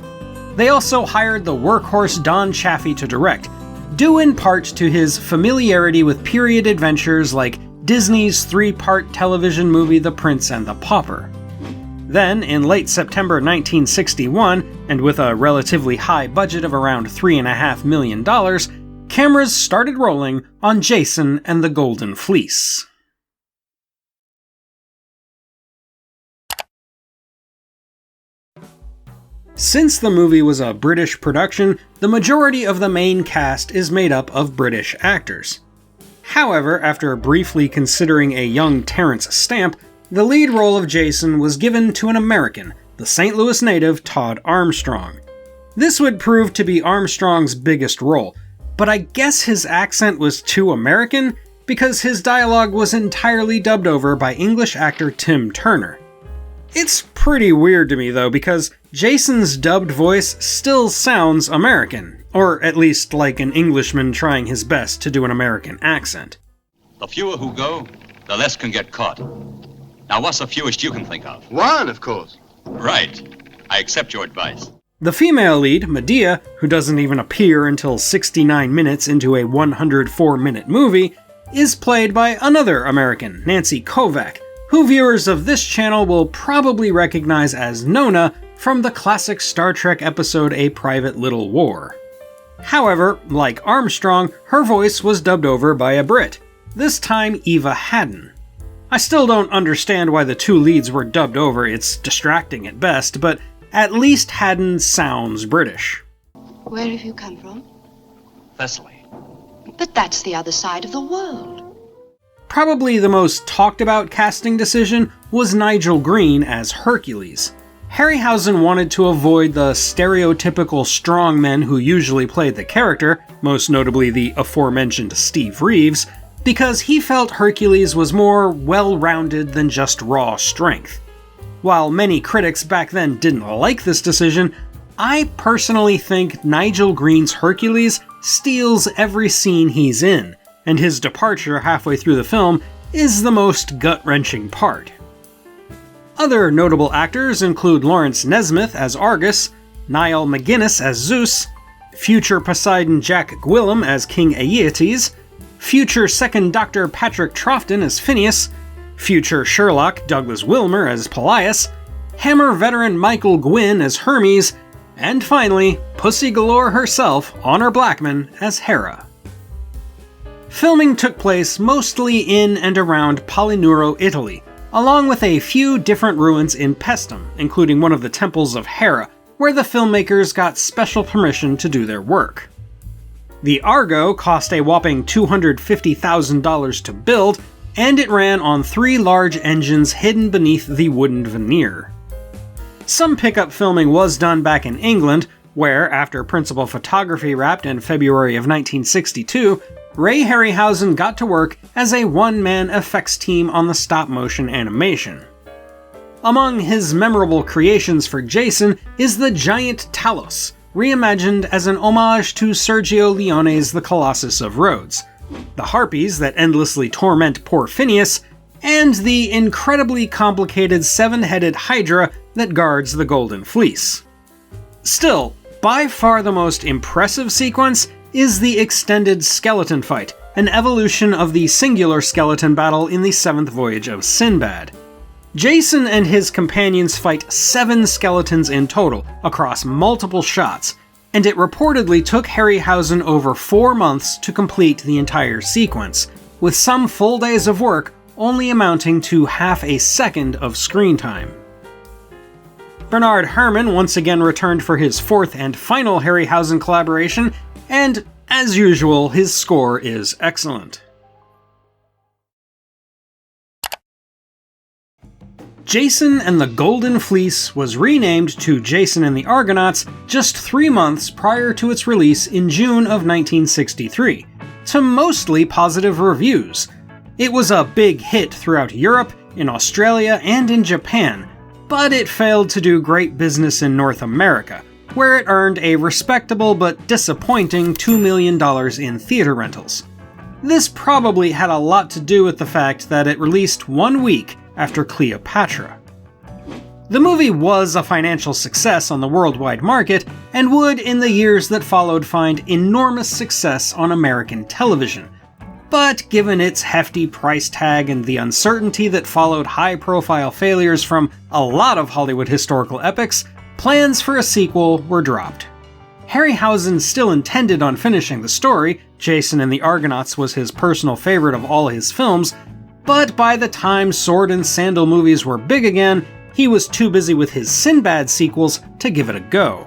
They also hired the workhorse Don Chaffee to direct, due in part to his familiarity with period adventures like Disney's 3-part television movie The Prince and the Pauper. Then, in late September 1961, and with a relatively high budget of around $3.5 million, cameras started rolling on Jason and the Golden Fleece. Since the movie was a British production, the majority of the main cast is made up of British actors. However, after briefly considering a young Terence Stamp, the lead role of Jason was given to an American, the St. Louis native Todd Armstrong. This would prove to be Armstrong's biggest role, but I guess his accent was too American because his dialogue was entirely dubbed over by English actor Tim Turner. It's pretty weird to me though, because Jason's dubbed voice still sounds American, or at least like an Englishman trying his best to do an American accent. The fewer who go, the less can get caught. Now, what's the fewest you can think of? One, of course. Right. I accept your advice. The female lead, Medea, who doesn't even appear until 69 minutes into a 104-minute movie, is played by another American, Nancy Kovac, who viewers of this channel will probably recognize as Nona from the classic Star Trek episode A Private Little War. However, like Armstrong, her voice was dubbed over by a Brit, this time Eva Haddon. I still don't understand why the two leads were dubbed over, it's distracting at best, but at least Haddon sounds British. Where have you come from? Thessaly. But that's the other side of the world. Probably the most talked about casting decision was Nigel Green as Hercules. Harryhausen wanted to avoid the stereotypical strongmen who usually played the character, most notably the aforementioned Steve Reeves, because he felt Hercules was more well-rounded than just raw strength. While many critics back then didn't like this decision, I personally think Nigel Green's Hercules steals every scene he's in, and his departure halfway through the film is the most gut-wrenching part. Other notable actors include Lawrence Nesmith as Argus, Niall McGuinness as Zeus, future Poseidon Jack Gwillem as King Aeetes, future Second Doctor Patrick Troughton as Phineas, future Sherlock Douglas Wilmer as Polias, Hammer veteran Michael Gwynn as Hermes, and finally, Pussy Galore herself, Honor Blackman, as Hera. Filming took place mostly in and around Palinuro, Italy, along with a few different ruins in Paestum, including one of the temples of Hera, where the filmmakers got special permission to do their work. The Argo cost a whopping $250,000 to build, and it ran on 3 large engines hidden beneath the wooden veneer. Some pickup filming was done back in England, where, after principal photography wrapped in February of 1962, Ray Harryhausen got to work as a one-man effects team on the stop-motion animation. Among his memorable creations for Jason is the giant Talos, reimagined as an homage to Sergio Leone's The Colossus of Rhodes, the harpies that endlessly torment poor Phineas, and the incredibly complicated 7-headed Hydra that guards the Golden Fleece. Still, by far the most impressive sequence is the extended skeleton fight, an evolution of the singular skeleton battle in the 7th Voyage of Sinbad. Jason and his companions fight 7 skeletons in total, across multiple shots, and it reportedly took Harryhausen over 4 months to complete the entire sequence, with some full days of work only amounting to half a second of screen time. Bernard Herrmann once again returned for his 4th and final Harryhausen collaboration, and, as usual, his score is excellent. Jason and the Golden Fleece was renamed to Jason and the Argonauts just 3 months prior to its release in June of 1963, to mostly positive reviews. It was a big hit throughout Europe, in Australia, and in Japan, but it failed to do great business in North America, where it earned a respectable but disappointing $2 million in theater rentals. This probably had a lot to do with the fact that it released 1 week after Cleopatra. The movie was a financial success on the worldwide market, and would, in the years that followed, find enormous success on American television. But given its hefty price tag and the uncertainty that followed high-profile failures from a lot of Hollywood historical epics, plans for a sequel were dropped. Harryhausen still intended on finishing the story. Jason and the Argonauts was his personal favorite of all his films, but by the time sword and sandal movies were big again, he was too busy with his Sinbad sequels to give it a go.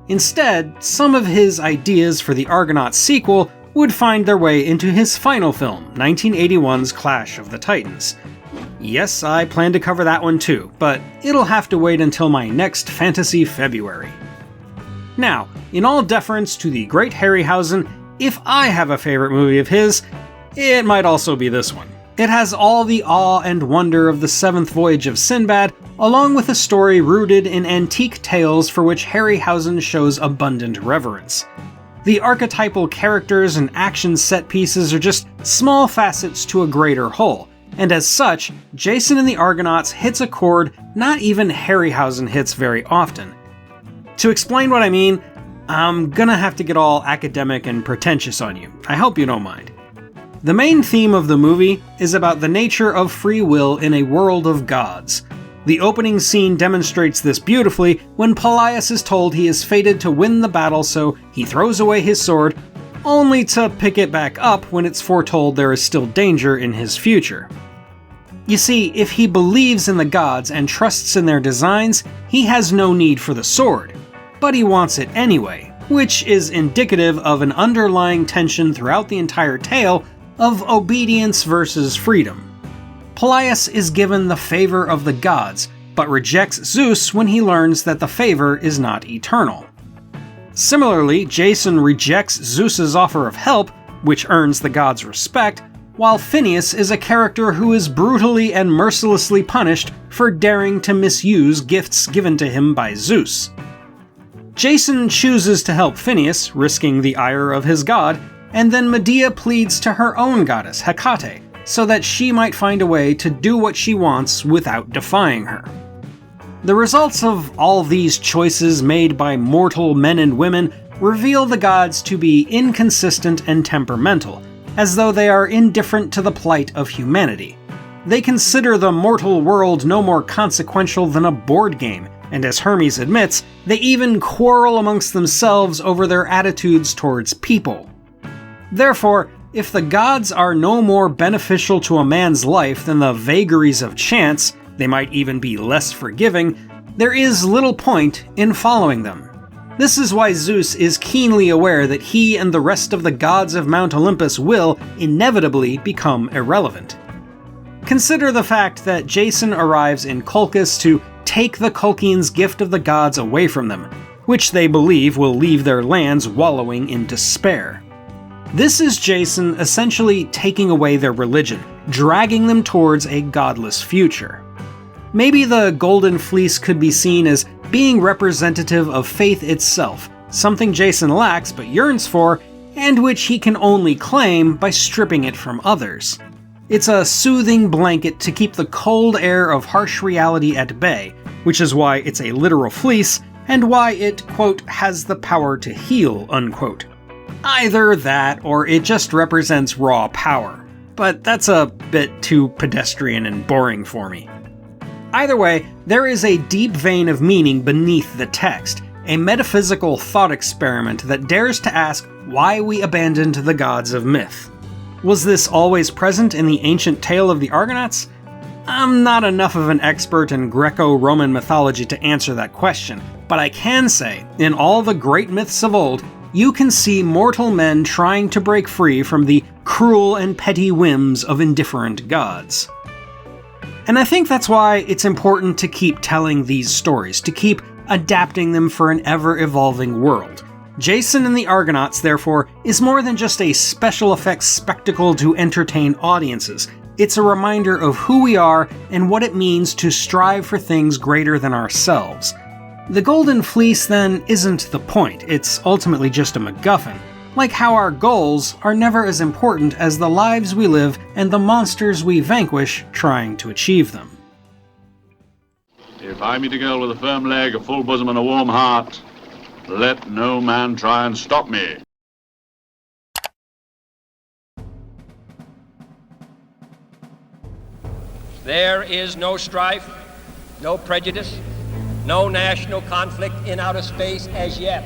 Instead, some of his ideas for the Argonauts sequel would find their way into his final film, 1981's Clash of the Titans. Yes, I plan to cover that one too, but it'll have to wait until my next Fantasy February. Now, in all deference to the great Harryhausen, if I have a favorite movie of his, it might also be this one. It has all the awe and wonder of the 7th Voyage of Sinbad, along with a story rooted in antique tales for which Harryhausen shows abundant reverence. The archetypal characters and action set pieces are just small facets to a greater whole, and as such, Jason and the Argonauts hits a chord not even Harryhausen hits very often. To explain what I mean, I'm gonna have to get all academic and pretentious on you. I hope you don't mind. The main theme of the movie is about the nature of free will in a world of gods. The opening scene demonstrates this beautifully when Pelaius is told he is fated to win the battle, so he throws away his sword, only to pick it back up when it's foretold there is still danger in his future. You see, if he believes in the gods and trusts in their designs, he has no need for the sword, but he wants it anyway, which is indicative of an underlying tension throughout the entire tale of obedience versus freedom. Pelaius is given the favor of the gods, but rejects Zeus when he learns that the favor is not eternal. Similarly, Jason rejects Zeus's offer of help, which earns the gods' respect, while Phineas is a character who is brutally and mercilessly punished for daring to misuse gifts given to him by Zeus. Jason chooses to help Phineas, risking the ire of his god, and then Medea pleads to her own goddess, Hecate, so that she might find a way to do what she wants without defying her. The results of all these choices made by mortal men and women reveal the gods to be inconsistent and temperamental, as though they are indifferent to the plight of humanity. They consider the mortal world no more consequential than a board game, and as Hermes admits, they even quarrel amongst themselves over their attitudes towards people. Therefore, if the gods are no more beneficial to a man's life than the vagaries of chance, they might even be less forgiving, there is little point in following them. This is why Zeus is keenly aware that he and the rest of the gods of Mount Olympus will inevitably become irrelevant. Consider the fact that Jason arrives in Colchis to take the Colchians' gift of the gods away from them, which they believe will leave their lands wallowing in despair. This is Jason essentially taking away their religion, dragging them towards a godless future. Maybe the Golden Fleece could be seen as being representative of faith itself, something Jason lacks but yearns for, and which he can only claim by stripping it from others. It's a soothing blanket to keep the cold air of harsh reality at bay, which is why it's a literal fleece, and why it, quote, has the power to heal, unquote. Either that, or it just represents raw power, but that's a bit too pedestrian and boring for me. Either way, there is a deep vein of meaning beneath the text, a metaphysical thought experiment that dares to ask why we abandoned the gods of myth. Was this always present in the ancient tale of the Argonauts? I'm not enough of an expert in Greco-Roman mythology to answer that question, but I can say, in all the great myths of old, you can see mortal men trying to break free from the cruel and petty whims of indifferent gods. And I think that's why it's important to keep telling these stories, to keep adapting them for an ever-evolving world. Jason and the Argonauts, therefore, is more than just a special effects spectacle to entertain audiences. It's a reminder of who we are and what it means to strive for things greater than ourselves. The Golden Fleece, then, isn't the point, it's ultimately just a MacGuffin, like how our goals are never as important as the lives we live and the monsters we vanquish trying to achieve them. If I meet a girl with a firm leg, a full bosom, and a warm heart, let no man try and stop me. There is no strife, no prejudice, no national conflict in outer space as yet.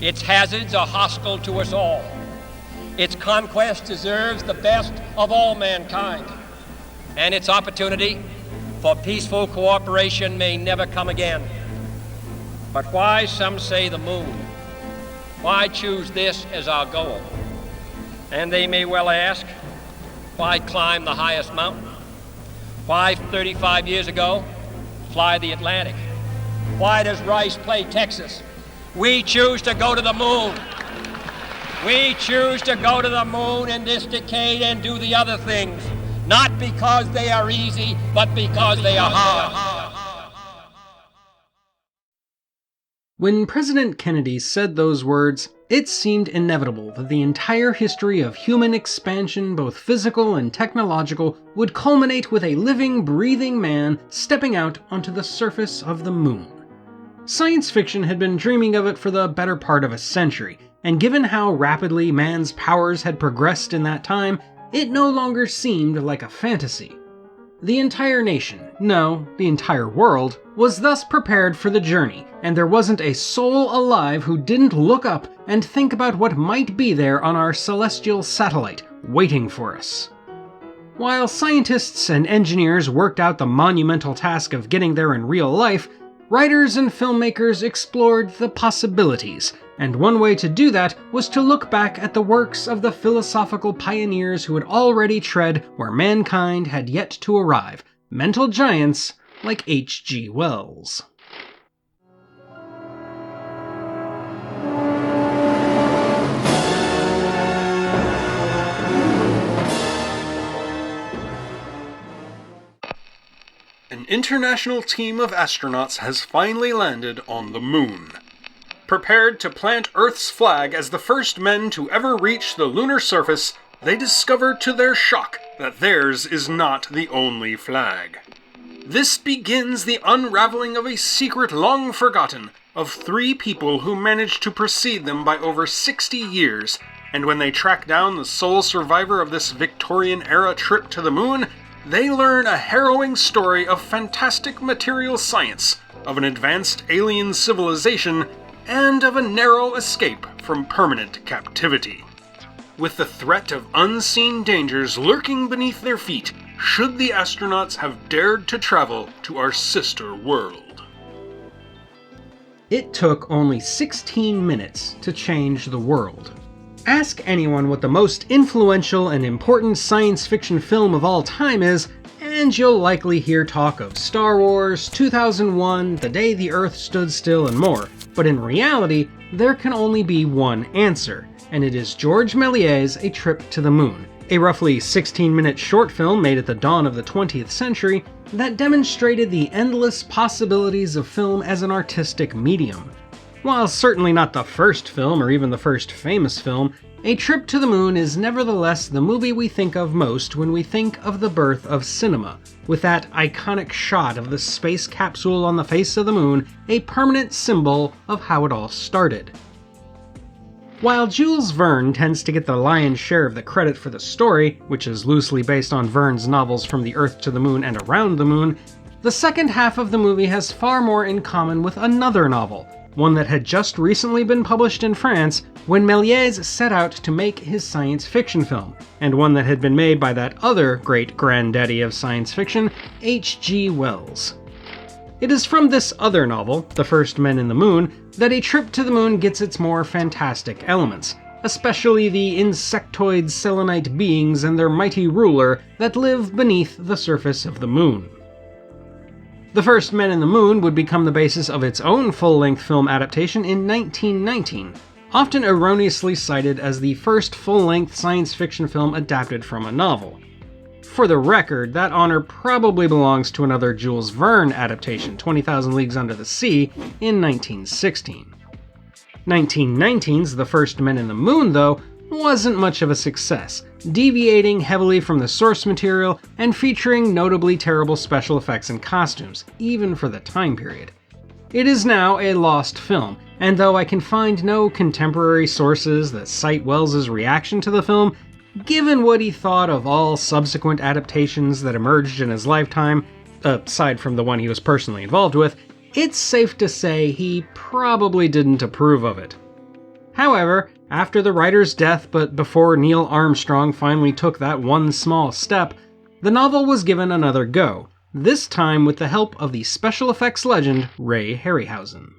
Its hazards are hostile to us all. Its conquest deserves the best of all mankind, and its opportunity for peaceful cooperation may never come again. But why, some say, the moon? Why choose this as our goal? And they may well ask, why climb the highest mountain? Why, 35 years ago, fly the Atlantic? Why does Rice play Texas? We choose to go to the moon. We choose to go to the moon in this decade and do the other things, not because they are easy, but because they are hard. When President Kennedy said those words, it seemed inevitable that the entire history of human expansion, both physical and technological, would culminate with a living, breathing man stepping out onto the surface of the moon. Science fiction had been dreaming of it for the better part of a century, and given how rapidly man's powers had progressed in that time, it no longer seemed like a fantasy. The entire nation, no, the entire world, was thus prepared for the journey, and there wasn't a soul alive who didn't look up and think about what might be there on our celestial satellite, waiting for us. While scientists and engineers worked out the monumental task of getting there in real life, writers and filmmakers explored the possibilities, and one way to do that was to look back at the works of the philosophical pioneers who had already tread where mankind had yet to arrive, mental giants like H.G. Wells. An international team of astronauts has finally landed on the moon. Prepared to plant Earth's flag as the first men to ever reach the lunar surface, they discover to their shock that theirs is not the only flag. This begins the unraveling of a secret long forgotten of 3 people who managed to precede them by over 60 years, and when they track down the sole survivor of this Victorian-era trip to the moon, they learn a harrowing story of fantastic material science, of an advanced alien civilization, and of a narrow escape from permanent captivity. With the threat of unseen dangers lurking beneath their feet, should the astronauts have dared to travel to our sister world? It took only 16 minutes to change the world. Ask anyone what the most influential and important science fiction film of all time is, and you'll likely hear talk of Star Wars, 2001, The Day the Earth Stood Still, and more. But in reality, there can only be one answer, and it is George Méliès's A Trip to the Moon, a roughly 16-minute short film made at the dawn of the 20th century that demonstrated the endless possibilities of film as an artistic medium. While certainly not the first film or even the first famous film, A Trip to the Moon is nevertheless the movie we think of most when we think of the birth of cinema, with that iconic shot of the space capsule on the face of the moon, a permanent symbol of how it all started. While Jules Verne tends to get the lion's share of the credit for the story, which is loosely based on Verne's novels From the Earth to the Moon and Around the Moon, the second half of the movie has far more in common with another novel, one that had just recently been published in France when Méliès set out to make his science fiction film, and one that had been made by that other great granddaddy of science fiction, H.G. Wells. It is from this other novel, The First Men in the Moon, that A Trip to the Moon gets its more fantastic elements, especially the insectoid selenite beings and their mighty ruler that live beneath the surface of the moon. The First Men in the Moon would become the basis of its own full-length film adaptation in 1919, often erroneously cited as the first full-length science fiction film adapted from a novel. For the record, that honor probably belongs to another Jules Verne adaptation, 20,000 Leagues Under the Sea, in 1916. 1919's The First Men in the Moon, though, wasn't much of a success, deviating heavily from the source material and featuring notably terrible special effects and costumes, even for the time period. It is now a lost film, and though I can find no contemporary sources that cite Wells's reaction to the film, given what he thought of all subsequent adaptations that emerged in his lifetime, aside from the one he was personally involved with, it's safe to say he probably didn't approve of it. However, after the writer's death, but before Neil Armstrong finally took that one small step, the novel was given another go, this time with the help of the special effects legend Ray Harryhausen.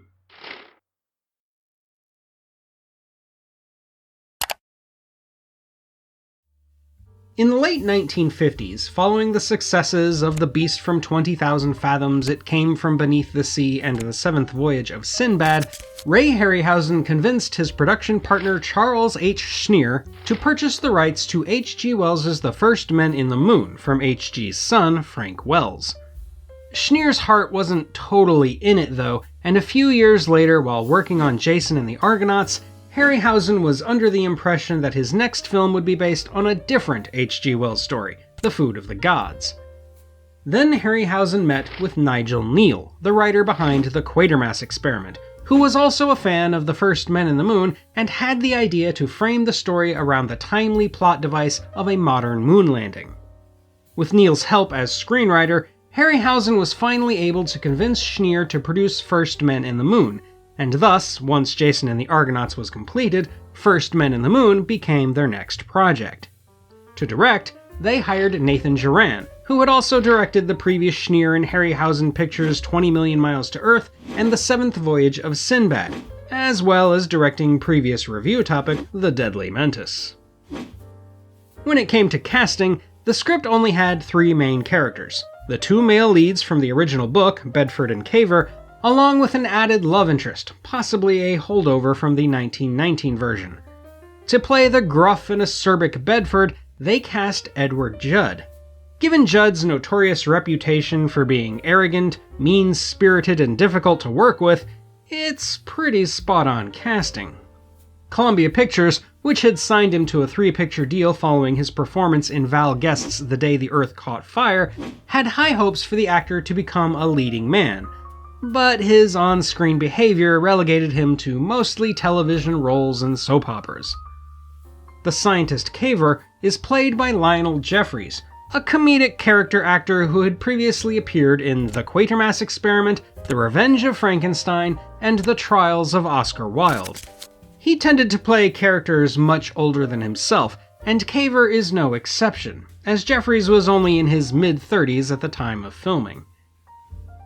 In the late 1950s, following the successes of The Beast from 20,000 Fathoms, It Came from Beneath the Sea, and The Seventh Voyage of Sinbad, Ray Harryhausen convinced his production partner Charles H. Schneer to purchase the rights to H.G. Wells's The First Men in the Moon from H.G.'s son, Frank Wells. Schneer's heart wasn't totally in it though, and a few years later, while working on Jason and the Argonauts, Harryhausen was under the impression that his next film would be based on a different H.G. Wells story, The Food of the Gods. Then Harryhausen met with Nigel Kneale, the writer behind the Quatermass Experiment, who was also a fan of the first Men in the Moon and had the idea to frame the story around the timely plot device of a modern moon landing. With Kneale's help as screenwriter, Harryhausen was finally able to convince Schneer to produce First Men in the Moon, and thus, once Jason and the Argonauts was completed, First Men in the Moon became their next project. To direct, they hired Nathan Joran, who had also directed the previous Schneer and Harryhausen pictures 20 Million Miles to Earth and The Seventh Voyage of Sinbad, as well as directing previous review topic The Deadly Mantis. When it came to casting, the script only had 3 main characters: the 2 male leads from the original book, Bedford and Caver, along with an added love interest, possibly a holdover from the 1919 version. To play the gruff and acerbic Bedford, they cast Edward Judd. Given Judd's notorious reputation for being arrogant, mean-spirited, and difficult to work with, it's pretty spot-on casting. Columbia Pictures, which had signed him to a 3-picture deal following his performance in Val Guest's The Day the Earth Caught Fire, had high hopes for the actor to become a leading man, but his on-screen behavior relegated him to mostly television roles and soap operas. The scientist Caver is played by Lionel Jeffries, a comedic character actor who had previously appeared in The Quatermass Experiment, The Revenge of Frankenstein, and The Trials of Oscar Wilde. He tended to play characters much older than himself, and Caver is no exception, as Jeffries was only in his mid-30s at the time of filming.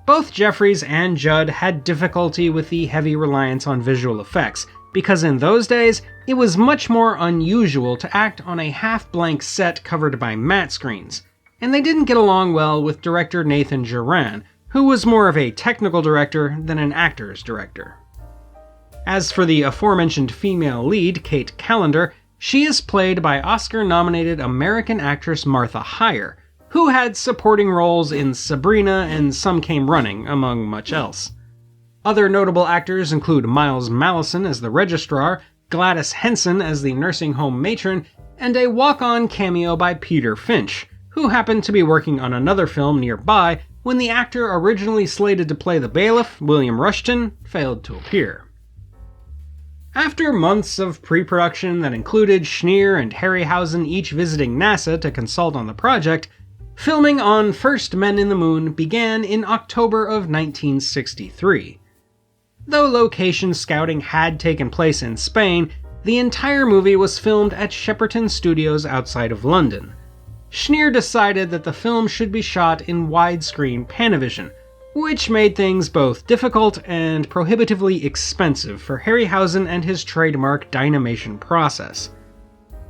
Both Jeffries and Judd had difficulty with the heavy reliance on visual effects, because in those days, it was much more unusual to act on a half-blank set covered by matte screens, and they didn't get along well with director Nathan Joran, who was more of a technical director than an actor's director. As for the aforementioned female lead, Kate Callender, she is played by Oscar-nominated American actress Martha Heyer, who had supporting roles in Sabrina and Some Came Running, among much else. Other notable actors include Miles Mallison as the registrar, Gladys Henson as the nursing home matron, and a walk-on cameo by Peter Finch, who happened to be working on another film nearby when the actor originally slated to play the bailiff, William Rushton, failed to appear. After months of pre-production that included Schneer and Harryhausen each visiting NASA to consult on the project, filming on First Men in the Moon began in October of 1963. Though location scouting had taken place in Spain, the entire movie was filmed at Shepperton Studios outside of London. Schneer decided that the film should be shot in widescreen Panavision, which made things both difficult and prohibitively expensive for Harryhausen and his trademark Dynamation process.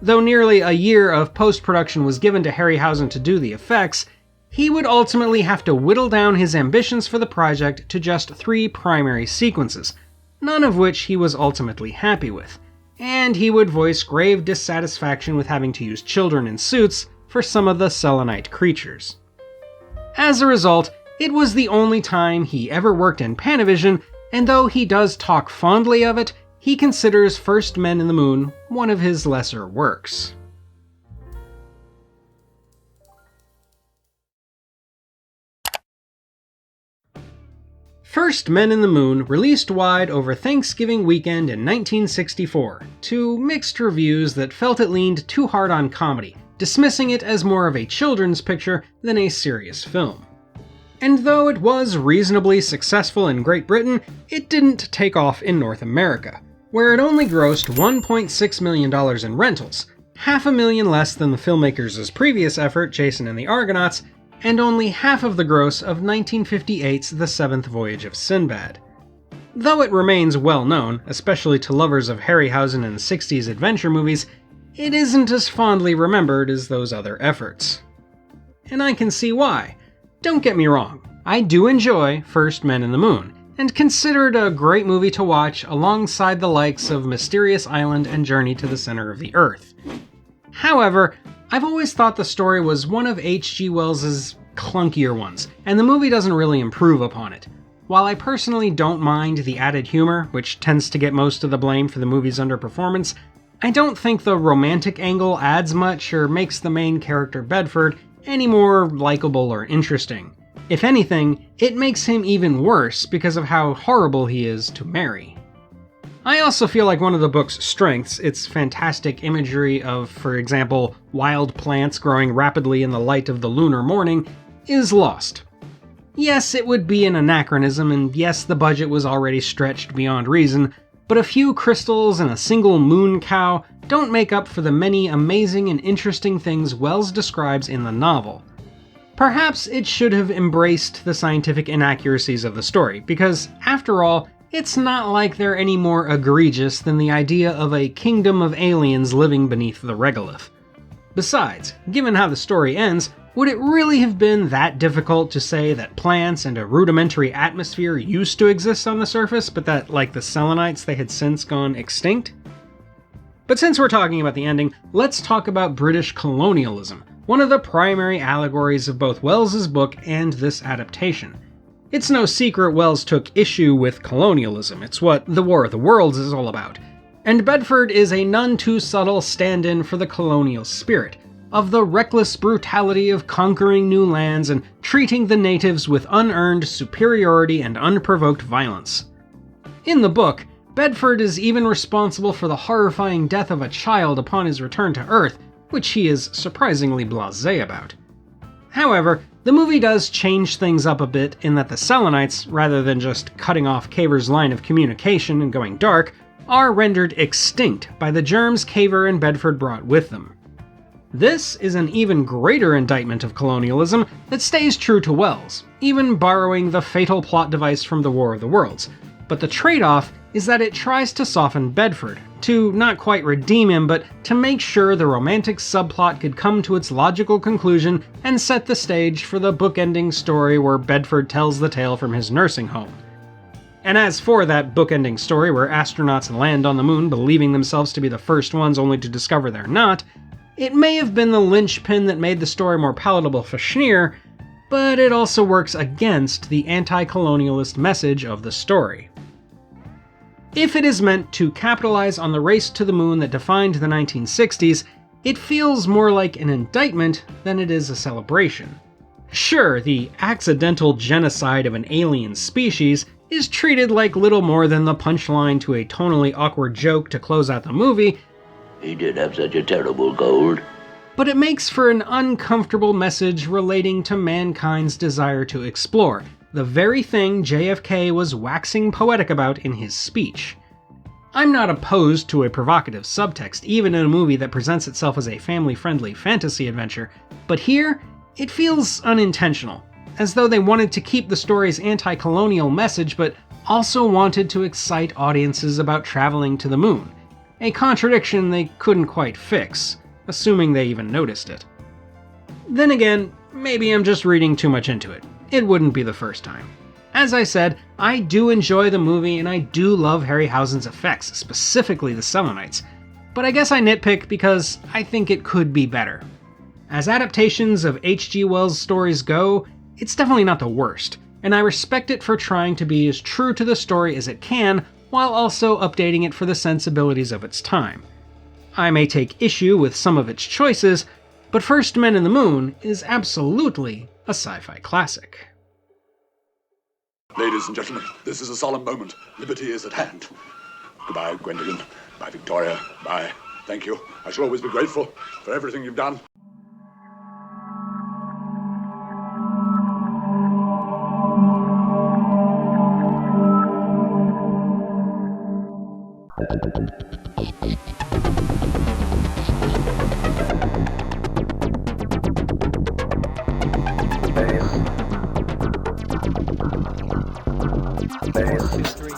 Though nearly a year of post-production was given to Harryhausen to do the effects, he would ultimately have to whittle down his ambitions for the project to just 3 primary sequences, none of which he was ultimately happy with, and he would voice grave dissatisfaction with having to use children in suits for some of the Selenite creatures. As a result, it was the only time he ever worked in Panavision, and though he does talk fondly of it, he considers First Men in the Moon one of his lesser works. First Men in the Moon released wide over Thanksgiving weekend in 1964, to mixed reviews that felt it leaned too hard on comedy, dismissing it as more of a children's picture than a serious film. And though it was reasonably successful in Great Britain, it didn't take off in North America, where it only grossed $1.6 million in rentals, $500,000 less than the filmmakers' previous effort, Jason and the Argonauts, and only half of the gross of 1958's The Seventh Voyage of Sinbad. Though it remains well known, especially to lovers of Harryhausen and 60s adventure movies, it isn't as fondly remembered as those other efforts. And I can see why. Don't get me wrong, I do enjoy First Men in the Moon, and consider it a great movie to watch alongside the likes of Mysterious Island and Journey to the Center of the Earth. However, I've always thought the story was one of H.G. Wells's clunkier ones, and the movie doesn't really improve upon it. While I personally don't mind the added humor, which tends to get most of the blame for the movie's underperformance, I don't think the romantic angle adds much or makes the main character Bedford any more likable or interesting. If anything, it makes him even worse because of how horrible he is to Mary. I also feel like one of the book's strengths, its fantastic imagery of, for example, wild plants growing rapidly in the light of the lunar morning, is lost. Yes, it would be an anachronism, and yes, the budget was already stretched beyond reason, but a few crystals and a single moon cow don't make up for the many amazing and interesting things Wells describes in the novel. Perhaps it should have embraced the scientific inaccuracies of the story, because, after all, it's not like they're any more egregious than the idea of a kingdom of aliens living beneath the regolith. Besides, given how the story ends, would it really have been that difficult to say that plants and a rudimentary atmosphere used to exist on the surface, but that, like the Selenites, they had since gone extinct? But since we're talking about the ending, let's talk about British colonialism, one of the primary allegories of both Wells's book and this adaptation. It's no secret Wells took issue with colonialism, it's what the War of the Worlds is all about, and Bedford is a none too subtle stand-in for the colonial spirit, of the reckless brutality of conquering new lands and treating the natives with unearned superiority and unprovoked violence. In the book, Bedford is even responsible for the horrifying death of a child upon his return to Earth, which he is surprisingly blasé about. However, the movie does change things up a bit in that the Selenites, rather than just cutting off Cavor's line of communication and going dark, are rendered extinct by the germs Cavor and Bedford brought with them. This is an even greater indictment of colonialism that stays true to Wells, even borrowing the fatal plot device from the War of the Worlds, but the trade-off is that it tries to soften Bedford, to not quite redeem him, but to make sure the romantic subplot could come to its logical conclusion and set the stage for the book-ending story where Bedford tells the tale from his nursing home. And as for that book-ending story where astronauts land on the moon believing themselves to be the first ones only to discover they're not, it may have been the linchpin that made the story more palatable for Schneer, but it also works against the anti-colonialist message of the story. If it is meant to capitalize on the race to the moon that defined the 1960s, it feels more like an indictment than it is a celebration. Sure, the accidental genocide of an alien species is treated like little more than the punchline to a tonally awkward joke to close out the movie. He did have such a terrible cold. But it makes for an uncomfortable message relating to mankind's desire to explore, the very thing JFK was waxing poetic about in his speech. I'm not opposed to a provocative subtext, even in a movie that presents itself as a family-friendly fantasy adventure, but here, it feels unintentional, as though they wanted to keep the story's anti-colonial message but also wanted to excite audiences about traveling to the moon, a contradiction they couldn't quite fix, assuming they even noticed it. Then again, maybe I'm just reading too much into it. It wouldn't be the first time. As I said, I do enjoy the movie and I do love Harryhausen's effects, specifically the Selenites, but I guess I nitpick because I think it could be better. As adaptations of H.G. Wells' stories go, it's definitely not the worst, and I respect it for trying to be as true to the story as it can while also updating it for the sensibilities of its time. I may take issue with some of its choices, but First Men in the Moon is absolutely a sci-fi classic. Ladies and gentlemen, this is a solemn moment. Liberty is at hand. Goodbye, Gwendolen. Bye, Victoria. Bye. Thank you. I shall always be grateful for everything you've done. History.